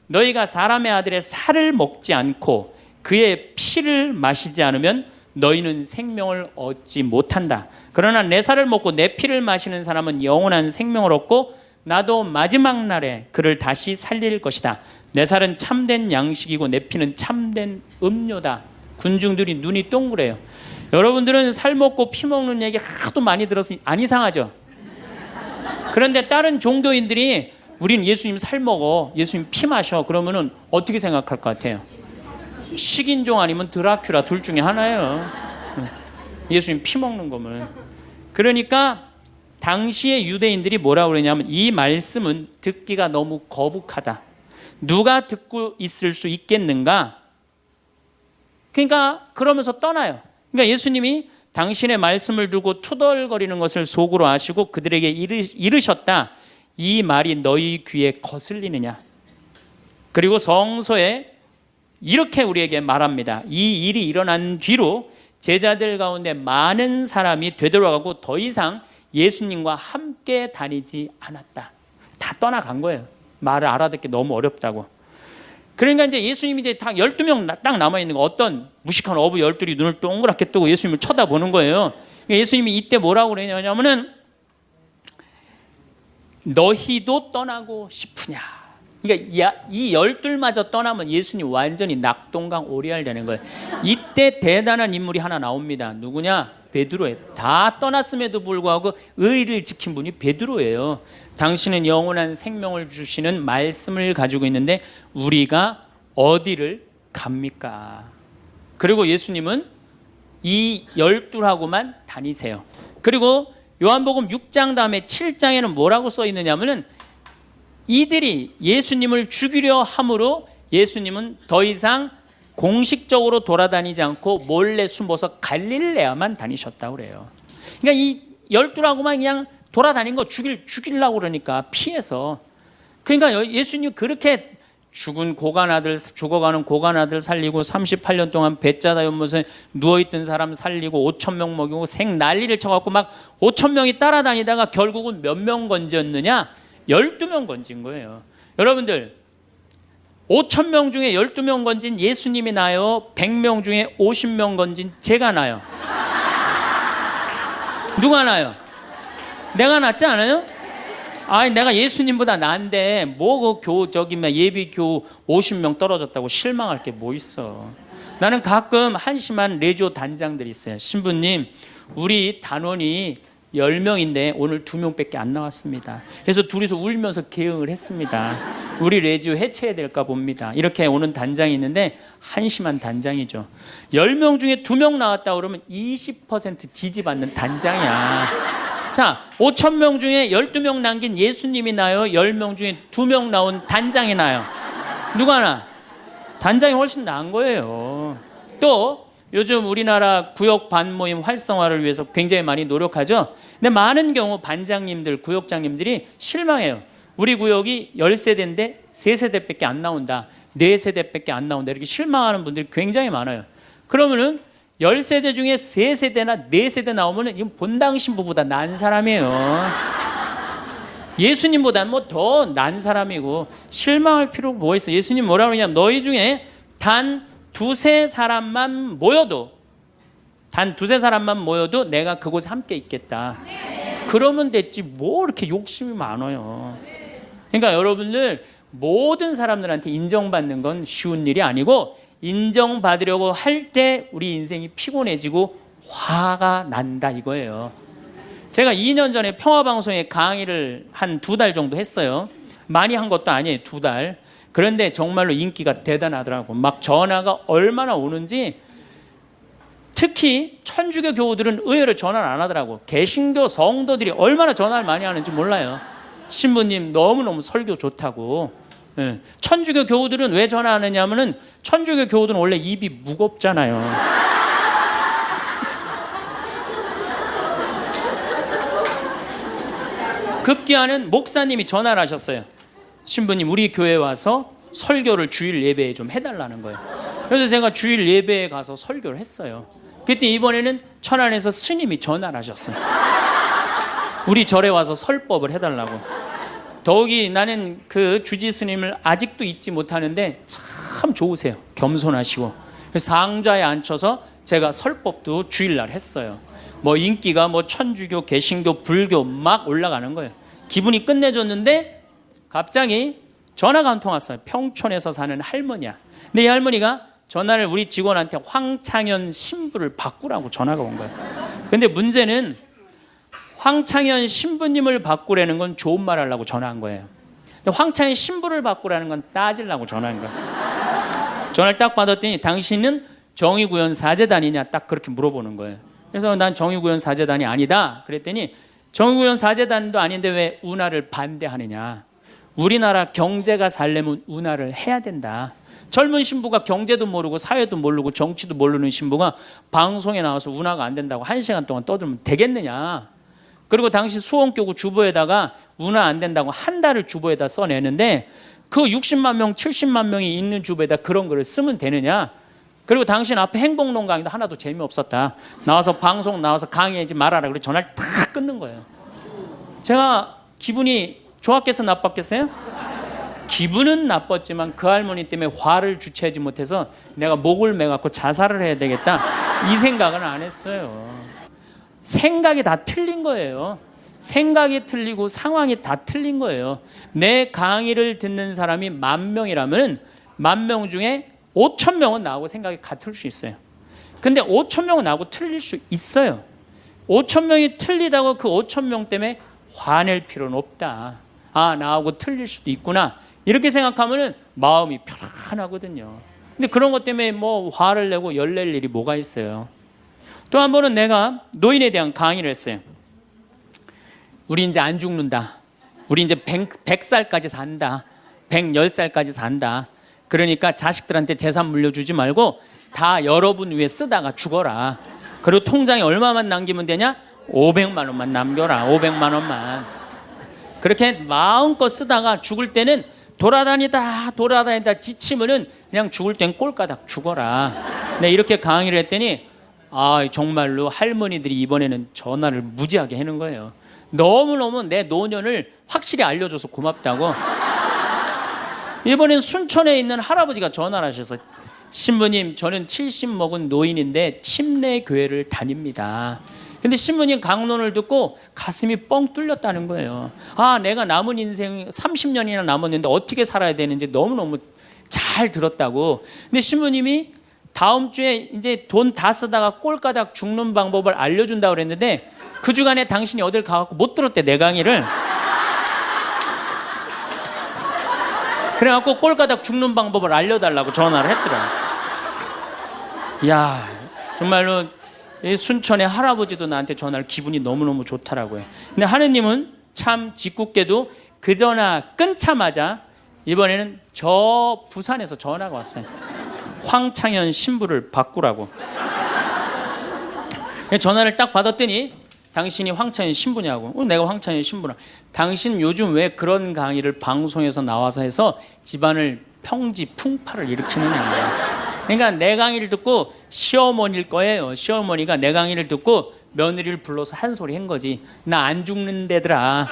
너희가 사람의 아들의 살을 먹지 않고 그의 피를 마시지 않으면 너희는 생명을 얻지 못한다. 그러나 내 살을 먹고 내 피를 마시는 사람은 영원한 생명을 얻고 나도 마지막 날에 그를 다시 살릴 것이다. 내 살은 참된 양식이고 내 피는 참된 음료다. 군중들이 눈이 동그래요. 여러분들은 살 먹고 피 먹는 얘기 하도 많이 들어서 안 이상하죠? 그런데 다른 종교인들이 우린 예수님 살 먹어, 예수님 피 마셔 그러면은 어떻게 생각할 것 같아요? 식인종 아니면 드라큘라 둘 중에 하나예요. 예수님 피 먹는 거면. 그러니까 당시의 유대인들이 뭐라고 그러냐면 이 말씀은 듣기가 너무 거북하다. 누가 듣고 있을 수 있겠는가? 그러니까 그러면서 떠나요. 그러니까 예수님이 당신의 말씀을 두고 투덜거리는 것을 속으로 아시고 그들에게 이르셨다. 이 말이 너희 귀에 거슬리느냐. 그리고 성서에 이렇게 우리에게 말합니다. 이 일이 일어난 뒤로 제자들 가운데 많은 사람이 되돌아가고 더 이상 예수님과 함께 다니지 않았다. 다 떠나간 거예요. 말을 알아듣기 너무 어렵다고. 그러니까 이제 예수님이 이제 딱 12명 딱 남아있는 거, 어떤 무식한 어부 12이 눈을 동그랗게 뜨고 예수님을 쳐다보는 거예요. 그러니까 예수님이 이때 뭐라고 그러냐면은 너희도 떠나고 싶으냐. 그러니까 이 12마저 떠나면 예수님 완전히 낙동강 오리알 되는 거예요. 이때 대단한 인물이 하나 나옵니다. 누구냐? 베드로예요. 다 떠났음에도 불구하고 의리를 지킨 분이 베드로예요. 당신은 영원한 생명을 주시는 말씀을 가지고 있는데 우리가 어디를 갑니까? 그리고 예수님은 이 12하고만 다니세요. 그리고 요한복음 6장 다음에 7장에는 뭐라고 써 있느냐면은 이들이 예수님을 죽이려 함으로 예수님은 더 이상 공식적으로 돌아다니지 않고 몰래 숨어서 갈릴레아만 다니셨다고 그래요. 그러니까 이 12라고만 그냥 돌아다닌 거 죽이려고 그러니까 피해서. 그러니까 예수님 그렇게 죽어가는 고간 아들 살리고 38년 동안 배짜다 연못에 누워있던 사람 살리고 5,000명 먹이고 생 난리를 쳐갖고 막 5,000명이 따라다니다가 결국은 몇 명 건졌느냐? 12명 건진 거예요. 여러분들 5,000명 중에 12명 건진 예수님이 나요? 100명 중에 50명 건진 제가 나요? 누가 나요? 내가 낫지 않아요? 아니 내가 예수님보다 나은데 뭐 그 예비교 50명 떨어졌다고 실망할 게 뭐 있어. 나는 가끔 한심한 레지오 단장들이 있어요. 신부님 우리 단원이 10명인데 오늘 2명밖에 안 나왔습니다. 그래서 둘이서 울면서 개응을 했습니다. 우리 레지오 해체해야 될까 봅니다. 이렇게 오는 단장이 있는데 한심한 단장이죠. 10명 중에 2명 나왔다 그러면 20% 지지받는 단장이야. 자, 5,000명 중에 12명 남긴 예수님이 나요? 10명 중에 2명 나온 단장이 나요? 누가 나? 단장이 훨씬 나은 거예요. 또 요즘 우리나라 구역 반모임 활성화를 위해서 굉장히 많이 노력하죠. 근데 많은 경우 반장님들, 구역장님들이 실망해요. 우리 구역이 10세대인데 3세대밖에 안 나온다. 4세대밖에 안 나온다. 이렇게 실망하는 분들이 굉장히 많아요. 그러면은 10세대 중에 3세대나 4세대 나오면은 이건 본당 신부보다 난 사람이에요. 예수님보다는 뭐 더 난 사람이고 실망할 필요가 뭐 있어. 예수님 뭐라 그러냐면 너희 중에 단 두세 사람만 모여도 내가 그곳에 함께 있겠다. 그러면 됐지 뭐 이렇게 욕심이 많아요. 그러니까 여러분들 모든 사람들한테 인정받는 건 쉬운 일이 아니고 인정받으려고 할 때 우리 인생이 피곤해지고 화가 난다 이거예요. 제가 2년 전에 평화방송에 강의를 한 2달 정도 했어요. 많이 한 것도 아니에요. 2달. 그런데 정말로 인기가 대단하더라고. 막 전화가 얼마나 오는지. 특히 천주교 교우들은 의외로 전화를 안 하더라고. 개신교 성도들이 얼마나 전화를 많이 하는지 몰라요. 신부님 너무너무 설교 좋다고. 네. 천주교 교우들은 왜 전화 안 하냐면은 천주교 교우들은 원래 입이 무겁잖아요. 급기야는 목사님이 전화를 하셨어요. 신부님 우리 교회 와서 설교를 주일 예배에 좀 해달라는 거예요. 그래서 제가 주일 예배에 가서 설교를 했어요. 그때 이번에는 천안에서 스님이 전화를 하셨어요. 우리 절에 와서 설법을 해달라고. 더욱이 나는 그 주지 스님을 아직도 잊지 못하는데 참 좋으세요. 겸손하시고. 그래서 상좌에 앉혀서 제가 설법도 주일날 했어요. 뭐 인기가 뭐 천주교, 개신교, 불교 막 올라가는 거예요. 기분이 끝내줬는데 갑자기 전화가 한 통 왔어요. 평촌에서 사는 할머니야. 근데 이 할머니가 전화를 우리 직원한테 황창현 신부를 바꾸라고 전화가 온 거예요. 근데 문제는 황창현 신부님을 바꾸라는 건 좋은 말 하려고 전화한 거예요. 근데 황창현 신부를 바꾸라는 건 따지려고 전화한 거예요. 전화를 딱 받았더니 당신은 정의구현 사제단이냐 딱 그렇게 물어보는 거예요. 그래서 난 정의구현 사제단이 아니다. 그랬더니 정의구현 사제단도 아닌데 왜 운하를 반대하느냐. 우리나라 경제가 살려면 운하를 해야 된다. 젊은 신부가 경제도 모르고 사회도 모르고 정치도 모르는 신부가 방송에 나와서 운하가 안 된다고 1시간 동안 떠들면 되겠느냐. 그리고 당시 수원교구 주보에다가 운하 안 된다고 한 달을 주보에다 써내는데 그 60만 명 70만 명이 있는 주보에다 그런 글을 쓰면 되느냐. 그리고 당신 앞에 행복론 강의도 하나도 재미없었다. 나와서 방송 나와서 강의하지 말아라. 그리고 전화를 탁 끊는 거예요. 제가 기분이 좋았겠어 나빴겠어요? 기분은 나빴지만 그 할머니 때문에 화를 주체하지 못해서 내가 목을 매갖고 자살을 해야 되겠다 이 생각은 안 했어요. 생각이 다 틀린 거예요. 생각이 틀리고 상황이 다 틀린 거예요. 내 강의를 듣는 사람이 10,000명이라면 10,000명 중에 5,000명은 나하고 생각이 같을 수 있어요. 근데 5,000명은 나하고 틀릴 수 있어요. 5,000명이 틀리다고 그 5,000명 때문에 화낼 필요는 없다. 아, 나하고 틀릴 수도 있구나. 이렇게 생각하면 마음이 편안하거든요. 근데 그런 것 때문에 뭐 화를 내고 열낼 일이 뭐가 있어요. 또 한 번은 내가 노인에 대한 강의를 했어요. 우리 이제 안 죽는다. 우리 이제 100살까지 산다. 110살까지 산다. 그러니까 자식들한테 재산 물려주지 말고 다 여러분 위해 쓰다가 죽어라. 그리고 통장에 얼마만 남기면 되냐? 500만 원만 남겨라. 500만 원만. 그렇게 마음껏 쓰다가 죽을 때는 돌아다니다 지치면은 그냥 죽을 땐 꼴까닥 죽어라. 네, 이렇게 강의를 했더니 아, 정말로 할머니들이 이번에는 전화를 무지하게 하는 거예요. 너무너무 내 노년을 확실히 알려줘서 고맙다고. 이번엔 순천에 있는 할아버지가 전화를 하셔서 신부님, 저는 70 먹은 노인인데 침례 교회를 다닙니다. 근데 신부님 강론을 듣고 가슴이 뻥 뚫렸다는 거예요. 아, 내가 남은 인생 30년이나 남았는데 어떻게 살아야 되는지 너무너무 잘 들었다고. 근데 신부님이 다음 주에 이제 돈 다 쓰다가 꼴까닥 죽는 방법을 알려준다고 그랬는데 그 주간에 당신이 어딜 가갖고 못 들었대, 내 강의를. 그래갖고 꼴까닥 죽는 방법을 알려달라고 전화를 했더라. 이야, 정말로 이 순천의 할아버지도 나한테 전화를 기분이 너무너무 좋더라고요. 근데 하느님은 참 짓궂게도 그 전화 끊자마자 이번에는 저 부산에서 전화가 왔어요. 황창현 신부를 바꾸라고. 전화를 딱 받았더니 당신이 황창현 신부냐고. 내가 황창현 신부라. 당신 요즘 왜 그런 강의를 방송에서 나와서 해서 집안을 평지 풍파를 일으키느냐. 그러니까 내 강의를 듣고 시어머니일 거예요. 시어머니가 내 강의를 듣고 며느리를 불러서 한 소리 한 거지. 나 안 죽는데더라.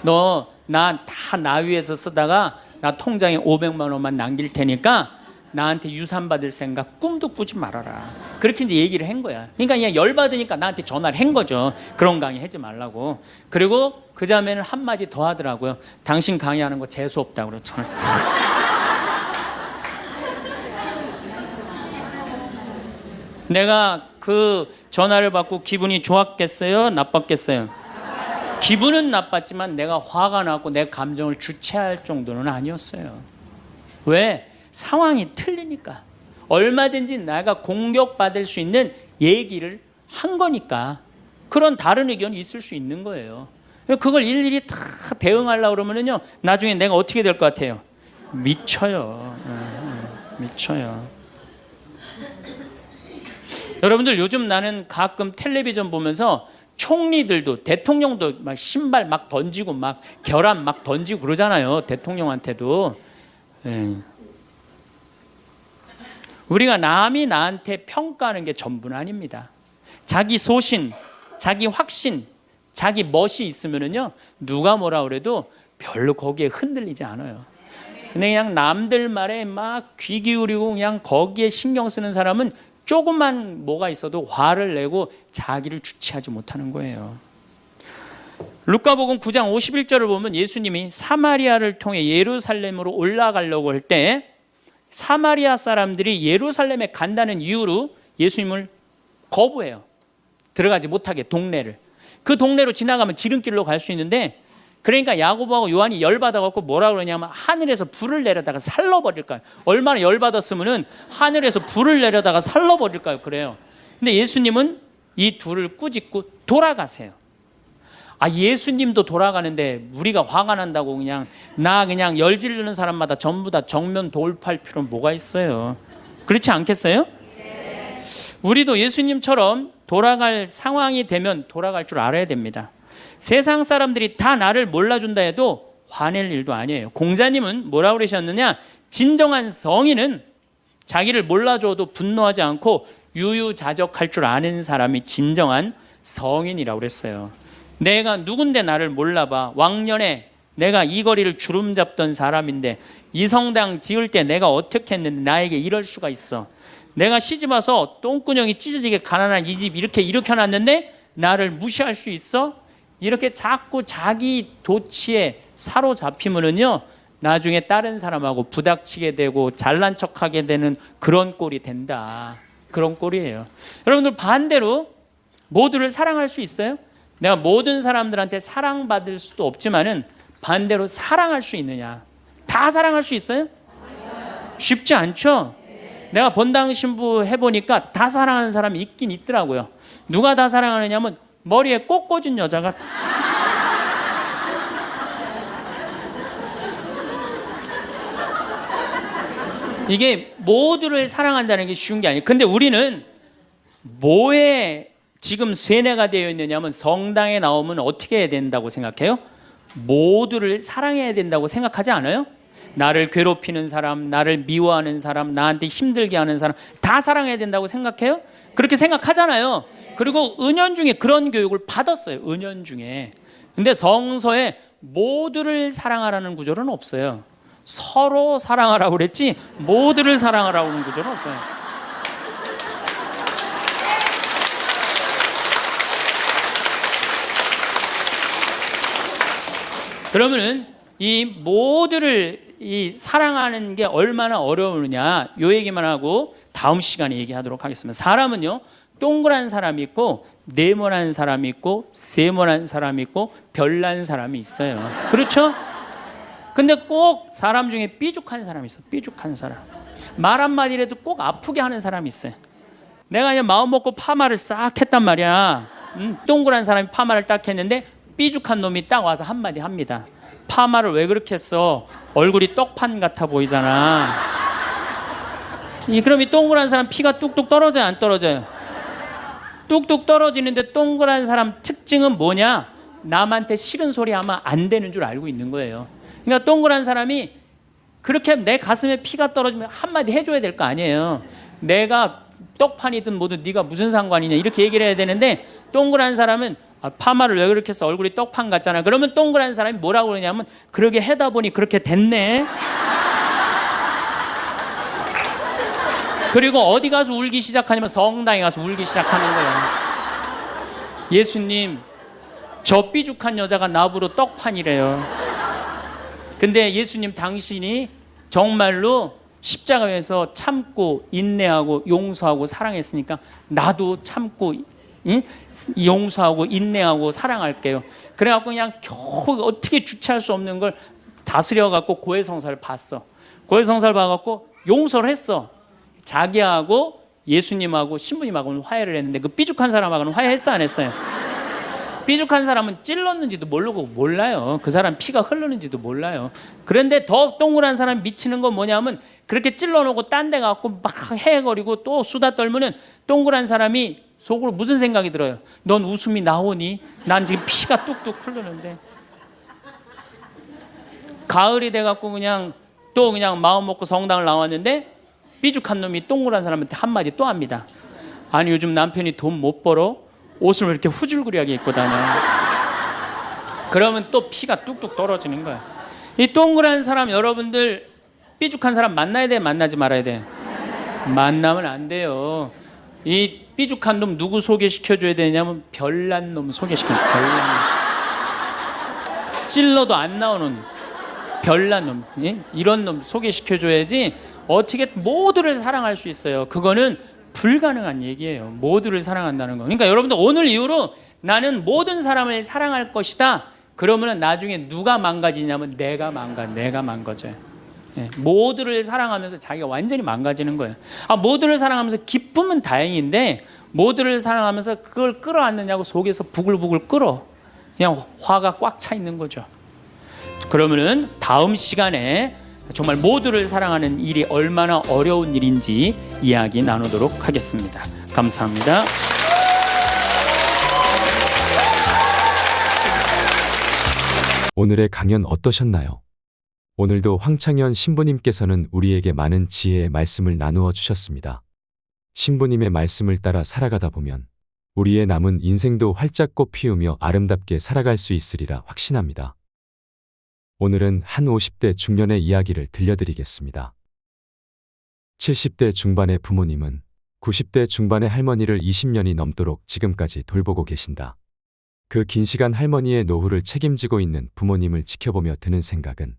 너 나 다 나 위해서 쓰다가 나 통장에 500만 원만 남길 테니까 나한테 유산 받을 생각 꿈도 꾸지 말아라. 그렇게 이제 얘기를 한 거야. 그러니까 그냥 열받으니까 나한테 전화를 한 거죠. 그런 강의 하지 말라고. 그리고 그 자매는 한마디 더 하더라고요. 당신 강의하는 거 재수 없다고 그랬죠. 내가 그 전화를 받고 기분이 좋았겠어요? 나빴겠어요? 기분은 나빴지만 내가 화가 나고 내 감정을 주체할 정도는 아니었어요. 왜? 상황이 틀리니까. 얼마든지 내가 공격받을 수 있는 얘기를 한 거니까. 그런 다른 의견이 있을 수 있는 거예요. 그걸 일일이 다 대응하려고 그러면요, 나중에 내가 어떻게 될 것 같아요? 미쳐요. 미쳐요. 여러분들, 요즘 나는 가끔 텔레비전 보면서 총리들도, 대통령도 막 신발 막 던지고 막 계란 막 던지고 그러잖아요. 대통령한테도. 우리가 남이 나한테 평가하는 게 전부는 아닙니다. 자기 소신, 자기 확신, 자기 멋이 있으면은요, 누가 뭐라 그래도 별로 거기에 흔들리지 않아요. 근데 그냥 남들 말에 막 귀 기울이고 그냥 거기에 신경 쓰는 사람은 조금만 뭐가 있어도 화를 내고 자기를 주체하지 못하는 거예요. 루카복음 9장 51절을 보면 예수님이 사마리아를 통해 예루살렘으로 올라가려고 할 때 사마리아 사람들이 예루살렘에 간다는 이유로 예수님을 거부해요. 들어가지 못하게, 동네를. 그 동네로 지나가면 지름길로 갈 수 있는데, 그러니까 야고보하고 요한이 열받아갖고 뭐라 그러냐면 하늘에서 불을 내려다가 살러버릴까요? 얼마나 열받았으면은 하늘에서 불을 내려다가 살러버릴까요? 그래요. 근데 예수님은 이 둘을 꾸짖고 돌아가세요. 예수님도 돌아가는데 우리가 화가 난다고 그냥 열 지르는 사람마다 전부 다 정면 돌파할 필요는 뭐가 있어요? 그렇지 않겠어요? 우리도 예수님처럼 돌아갈 상황이 되면 돌아갈 줄 알아야 됩니다. 세상 사람들이 다 나를 몰라준다 해도 화낼 일도 아니에요. 공자님은 뭐라고 그러셨느냐? 진정한 성인은 자기를 몰라줘도 분노하지 않고 유유자적할 줄 아는 사람이 진정한 성인이라고 그랬어요. 내가 누군데 나를 몰라봐. 왕년에 내가 이 거리를 주름 잡던 사람인데 이 성당 지을 때 내가 어떻게 했는데 나에게 이럴 수가 있어. 내가 시집 와서 똥구녕이 찢어지게 가난한 이 집 이렇게 일으켜놨는데 나를 무시할 수 있어? 이렇게 자꾸 자기 도취에 사로잡히면은요, 나중에 다른 사람하고 부닥치게 되고 잘난 척하게 되는 그런 꼴이 된다. 그런 꼴이에요. 여러분들 반대로 모두를 사랑할 수 있어요? 내가 모든 사람들한테 사랑받을 수도 없지만은 반대로 사랑할 수 있느냐? 다 사랑할 수 있어요? 쉽지 않죠? 내가 본당 신부 해보니까 다 사랑하는 사람이 있긴 있더라고요. 누가 다 사랑하느냐면 머리에 꽃 꽂은 여자가 이게 모두를 사랑한다는 게 쉬운 게 아니에요. 근데 우리는 뭐에 지금 세뇌가 되어 있느냐면 성당에 나오면 어떻게 해야 된다고 생각해요? 모두를 사랑해야 된다고 생각하지 않아요? 나를 괴롭히는 사람, 나를 미워하는 사람, 나한테 힘들게 하는 사람 다 사랑해야 된다고 생각해요? 그렇게 생각하잖아요. 그리고 은연중에 그런 교육을 받았어요. 은연중에. 근데 성서에 모두를 사랑하라는 구절은 없어요. 서로 사랑하라고 그랬지 모두를 사랑하라고 하는 구절은 없어요. 그러면은 이 모두를 이 사랑하는 게 얼마나 어려우느냐 요 얘기만 하고 다음 시간에 얘기하도록 하겠습니다. 사람은요 동그란 사람이 있고 네모난 사람이 있고 세모난 사람이 있고 별난 사람이 있어요. 그렇죠? 근데 꼭 사람 중에 삐죽한 사람이 있어. 삐죽한 사람. 말 한마디라도 꼭 아프게 하는 사람이 있어요. 내가 그냥 마음 먹고 파마를 싹 했단 말이야. 동그란 사람이 파마를 딱 했는데 삐죽한 놈이 딱 와서 한마디 합니다. 파마를 왜 그렇게 했어? 얼굴이 떡판 같아 보이잖아. 그럼 이 동그란 사람 피가 뚝뚝 떨어져요? 안 떨어져요? 뚝뚝 떨어지는데 동그란 사람 특징은 뭐냐? 남한테 싫은 소리 하면 안 되는 줄 알고 있는 거예요. 그러니까 동그란 사람이 그렇게 내 가슴에 피가 떨어지면 한마디 해줘야 될 거 아니에요. 내가 떡판이든 뭐든 네가 무슨 상관이냐 이렇게 얘기를 해야 되는데 동그란 사람은 파마를 왜 그렇게 해서 얼굴이 떡판 같잖아. 그러면 동그란 사람이 뭐라고 그러냐면 그러게 해다 보니 그렇게 됐네. 그리고 어디 가서 울기 시작하냐면 성당에 가서 울기 시작하는 거예요. 예수님, 저 삐죽한 여자가 나보러 떡판이래요. 근데 예수님 당신이 정말로 십자가에서 참고 인내하고 용서하고 사랑했으니까 나도 참고 용서하고 인내하고 사랑할게요. 그래갖고 그냥 겨우 어떻게 주체할 수 없는 걸 다스려갖고 고해성사를 봤어. 고해성사를 봐갖고 용서를 했어. 자기하고 예수님하고 신부님하고는 화해를 했는데 그 삐죽한 사람하고는 화해했어 안 했어요? 삐죽한 사람은 찔렀는지도 모르고 몰라요. 그 사람 피가 흐르는지도 몰라요. 그런데 더 동그란 사람이 미치는 건 뭐냐면 그렇게 찔러놓고 딴 데 가고 막 헤헤거리고 또 수다 떨면은 동그란 사람이 속으로 무슨 생각이 들어요? 넌 웃음이 나오니? 난 지금 피가 뚝뚝 흐르는데. 가을이 돼갖고 그냥 마음 먹고 성당을 나왔는데 삐죽한 놈이 동그란 사람한테 한마디 또 합니다. 아니 요즘 남편이 돈 못 벌어? 옷을 왜 이렇게 후줄구리하게 입고 다녀? 그러면 또 피가 뚝뚝 떨어지는 거야. 이 동그란 사람 여러분들 삐죽한 사람 만나야 돼? 만나지 말아야 돼? 만나면 안 돼요. 이 삐죽한 놈 누구 소개시켜줘야 되냐면 별난 놈 소개시켜줘. 별난 놈. 찔러도 안 나오는 별난 놈. 이런 놈 소개시켜줘야지 어떻게 모두를 사랑할 수 있어요. 그거는 불가능한 얘기예요. 모두를 사랑한다는 거. 그러니까 여러분들 오늘 이후로 나는 모든 사람을 사랑할 것이다. 그러면 나중에 누가 망가지냐면 내가 망가져요. 모두를 사랑하면서 자기가 완전히 망가지는 거예요. 모두를 사랑하면서 기쁨은 다행인데 모두를 사랑하면서 그걸 끌어안느냐고 속에서 부글부글 끓어. 그냥 화가 꽉 차 있는 거죠. 그러면은 다음 시간에 정말 모두를 사랑하는 일이 얼마나 어려운 일인지 이야기 나누도록 하겠습니다. 감사합니다. 오늘의 강연 어떠셨나요? 오늘도 황창현 신부님께서는 우리에게 많은 지혜의 말씀을 나누어 주셨습니다. 신부님의 말씀을 따라 살아가다 보면 우리의 남은 인생도 활짝 꽃 피우며 아름답게 살아갈 수 있으리라 확신합니다. 오늘은 한 50대 중년의 이야기를 들려드리겠습니다. 70대 중반의 부모님은 90대 중반의 할머니를 20년이 넘도록 지금까지 돌보고 계신다. 그 긴 시간 할머니의 노후를 책임지고 있는 부모님을 지켜보며 드는 생각은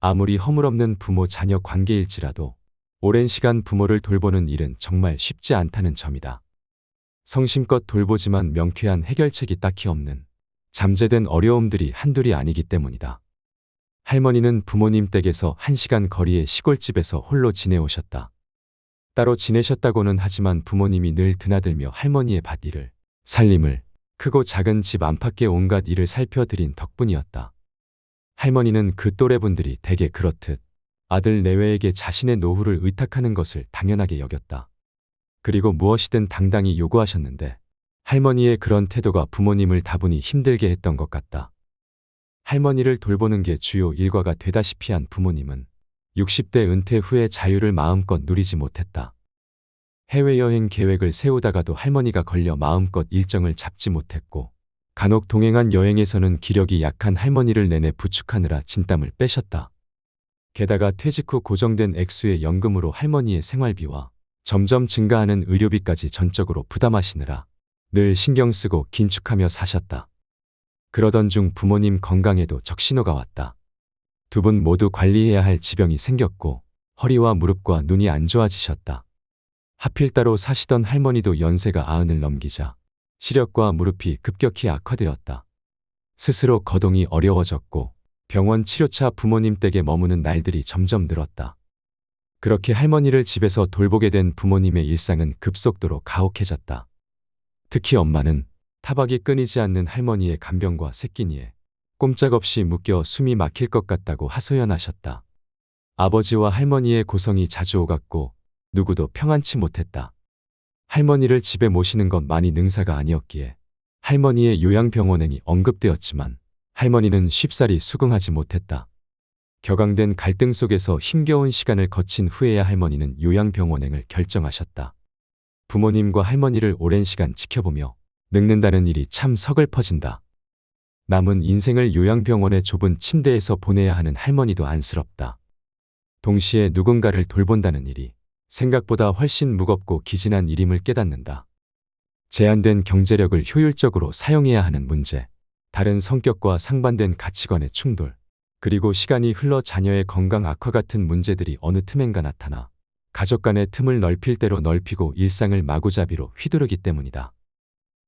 아무리 허물없는 부모 자녀 관계일지라도 오랜 시간 부모를 돌보는 일은 정말 쉽지 않다는 점이다. 성심껏 돌보지만 명쾌한 해결책이 딱히 없는 잠재된 어려움들이 한둘이 아니기 때문이다. 할머니는 부모님 댁에서 1시간 거리의 시골집에서 홀로 지내오셨다. 따로 지내셨다고는 하지만 부모님이 늘 드나들며 할머니의 밭일을, 살림을, 크고 작은 집 안팎의 온갖 일을 살펴드린 덕분이었다. 할머니는 그 또래분들이 대개 그렇듯 아들 내외에게 자신의 노후를 의탁하는 것을 당연하게 여겼다. 그리고 무엇이든 당당히 요구하셨는데 할머니의 그런 태도가 부모님을 다분히 힘들게 했던 것 같다. 할머니를 돌보는 게 주요 일과가 되다시피 한 부모님은 60대 은퇴 후에 자유를 마음껏 누리지 못했다. 해외여행 계획을 세우다가도 할머니가 걸려 마음껏 일정을 잡지 못했고 간혹 동행한 여행에서는 기력이 약한 할머니를 내내 부축하느라 진땀을 빼셨다. 게다가 퇴직 후 고정된 액수의 연금으로 할머니의 생활비와 점점 증가하는 의료비까지 전적으로 부담하시느라 늘 신경 쓰고 긴축하며 사셨다. 그러던 중 부모님 건강에도 적신호가 왔다. 두 분 모두 관리해야 할 지병이 생겼고 허리와 무릎과 눈이 안 좋아지셨다. 하필 따로 사시던 할머니도 연세가 90을 넘기자 시력과 무릎이 급격히 악화되었다. 스스로 거동이 어려워졌고 병원 치료차 부모님 댁에 머무는 날들이 점점 늘었다. 그렇게 할머니를 집에서 돌보게 된 부모님의 일상은 급속도로 가혹해졌다. 특히 엄마는 타박이 끊이지 않는 할머니의 간병과 새끼니에 꼼짝없이 묶여 숨이 막힐 것 같다고 하소연하셨다. 아버지와 할머니의 고성이 자주 오갔고 누구도 평안치 못했다. 할머니를 집에 모시는 건 많이 능사가 아니었기에 할머니의 요양병원행이 언급되었지만 할머니는 쉽사리 수긍하지 못했다. 격앙된 갈등 속에서 힘겨운 시간을 거친 후에야 할머니는 요양병원행을 결정하셨다. 부모님과 할머니를 오랜 시간 지켜보며 늙는다는 일이 참 서글퍼진다. 남은 인생을 요양병원의 좁은 침대에서 보내야 하는 할머니도 안쓰럽다. 동시에 누군가를 돌본다는 일이 생각보다 훨씬 무겁고 기진한 일임을 깨닫는다. 제한된 경제력을 효율적으로 사용해야 하는 문제, 다른 성격과 상반된 가치관의 충돌, 그리고 시간이 흘러 자녀의 건강 악화 같은 문제들이 어느 틈엔가 나타나 가족 간의 틈을 넓힐 대로 넓히고 일상을 마구잡이로 휘두르기 때문이다.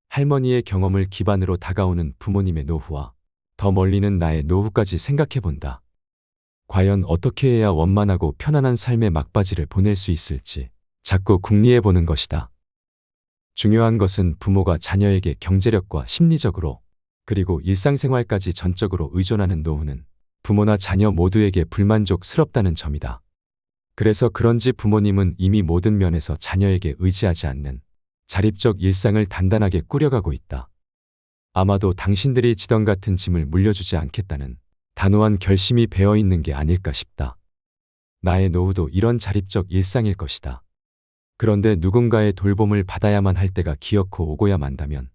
할머니의 경험을 기반으로 다가오는 부모님의 노후와 더 멀리는 나의 노후까지 생각해본다. 과연 어떻게 해야 원만하고 편안한 삶의 막바지를 보낼 수 있을지 자꾸 궁리해보는 것이다. 중요한 것은 부모가 자녀에게 경제력과 심리적으로 그리고 일상생활까지 전적으로 의존하는 노후는 부모나 자녀 모두에게 불만족스럽다는 점이다. 그래서 그런지 부모님은 이미 모든 면에서 자녀에게 의지하지 않는 자립적 일상을 단단하게 꾸려가고 있다. 아마도 당신들이 지던 같은 짐을 물려주지 않겠다는 단호한 결심이 배어있는 게 아닐까 싶다. 나의 노후도 이런 자립적 일상일 것이다. 그런데 누군가의 돌봄을 받아야만 할 때가 기어코 오고야 만다면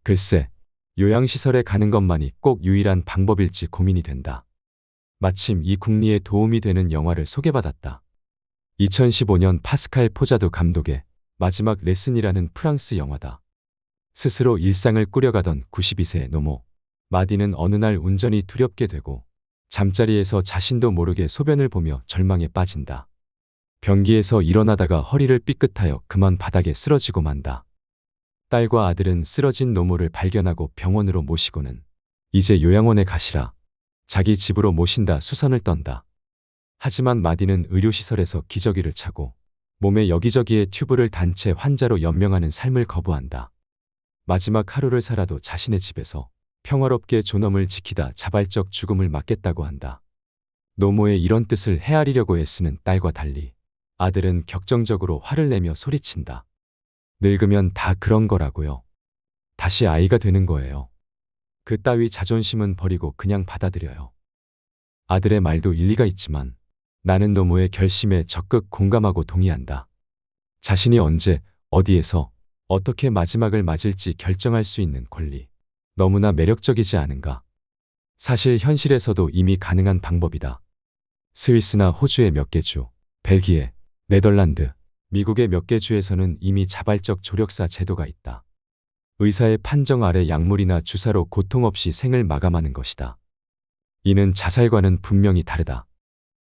글쎄, 요양시설에 가는 것만이 꼭 유일한 방법일지 고민이 된다. 마침 이 궁리에 도움이 되는 영화를 소개받았다. 2015년 파스칼 포자도 감독의 마지막 레슨이라는 프랑스 영화다. 스스로 일상을 꾸려가던 92세의 노모 마디는 어느 날 운전이 두렵게 되고 잠자리에서 자신도 모르게 소변을 보며 절망에 빠진다. 변기에서 일어나다가 허리를 삐끗하여 그만 바닥에 쓰러지고 만다. 딸과 아들은 쓰러진 노모를 발견하고 병원으로 모시고는 이제 요양원에 가시라. 자기 집으로 모신다 수선을 떤다. 하지만 마디는 의료시설에서 기저귀를 차고 몸에 여기저기에 튜브를 단 채 환자로 연명하는 삶을 거부한다. 마지막 하루를 살아도 자신의 집에서 평화롭게 존엄을 지키다 자발적 죽음을 막겠다고 한다. 노모의 이런 뜻을 헤아리려고 애쓰는 딸과 달리 아들은 격정적으로 화를 내며 소리친다. 늙으면 다 그런 거라고요. 다시 아이가 되는 거예요. 그 따위 자존심은 버리고 그냥 받아들여요. 아들의 말도 일리가 있지만 나는 노모의 결심에 적극 공감하고 동의한다. 자신이 언제, 어디에서, 어떻게 마지막을 맞을지 결정할 수 있는 권리. 너무나 매력적이지 않은가? 사실 현실에서도 이미 가능한 방법이다. 스위스나 호주의 몇 개 주, 벨기에, 네덜란드, 미국의 몇 개 주에서는 이미 자발적 조력사 제도가 있다. 의사의 판정 아래 약물이나 주사로 고통 없이 생을 마감하는 것이다. 이는 자살과는 분명히 다르다.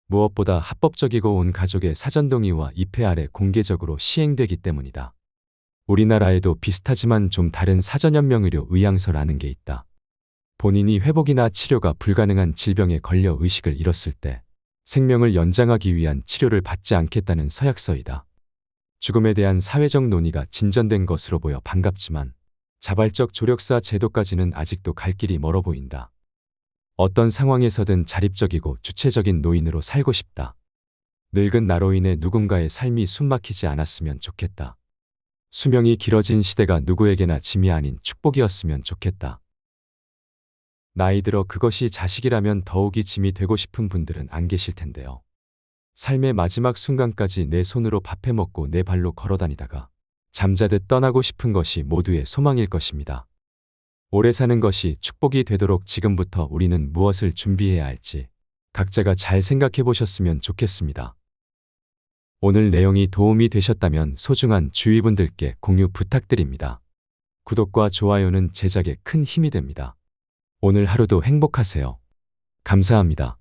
무엇보다 합법적이고 온 가족의 사전 동의와 입회 아래 공개적으로 시행되기 때문이다. 우리나라에도 비슷하지만 좀 다른 사전연명의료 의향서라는 게 있다. 본인이 회복이나 치료가 불가능한 질병에 걸려 의식을 잃었을 때 생명을 연장하기 위한 치료를 받지 않겠다는 서약서이다. 죽음에 대한 사회적 논의가 진전된 것으로 보여 반갑지만 자발적 조력사 제도까지는 아직도 갈 길이 멀어 보인다. 어떤 상황에서든 자립적이고 주체적인 노인으로 살고 싶다. 늙은 나로 인해 누군가의 삶이 숨막히지 않았으면 좋겠다. 수명이 길어진 시대가 누구에게나 짐이 아닌 축복이었으면 좋겠다. 나이 들어 그것이 자식이라면 더욱이 짐이 되고 싶은 분들은 안 계실 텐데요. 삶의 마지막 순간까지 내 손으로 밥해 먹고 내 발로 걸어다니다가 잠자듯 떠나고 싶은 것이 모두의 소망일 것입니다. 오래 사는 것이 축복이 되도록 지금부터 우리는 무엇을 준비해야 할지 각자가 잘 생각해 보셨으면 좋겠습니다. 오늘 내용이 도움이 되셨다면 소중한 주위 분들께 공유 부탁드립니다. 구독과 좋아요는 제작에 큰 힘이 됩니다. 오늘 하루도 행복하세요. 감사합니다.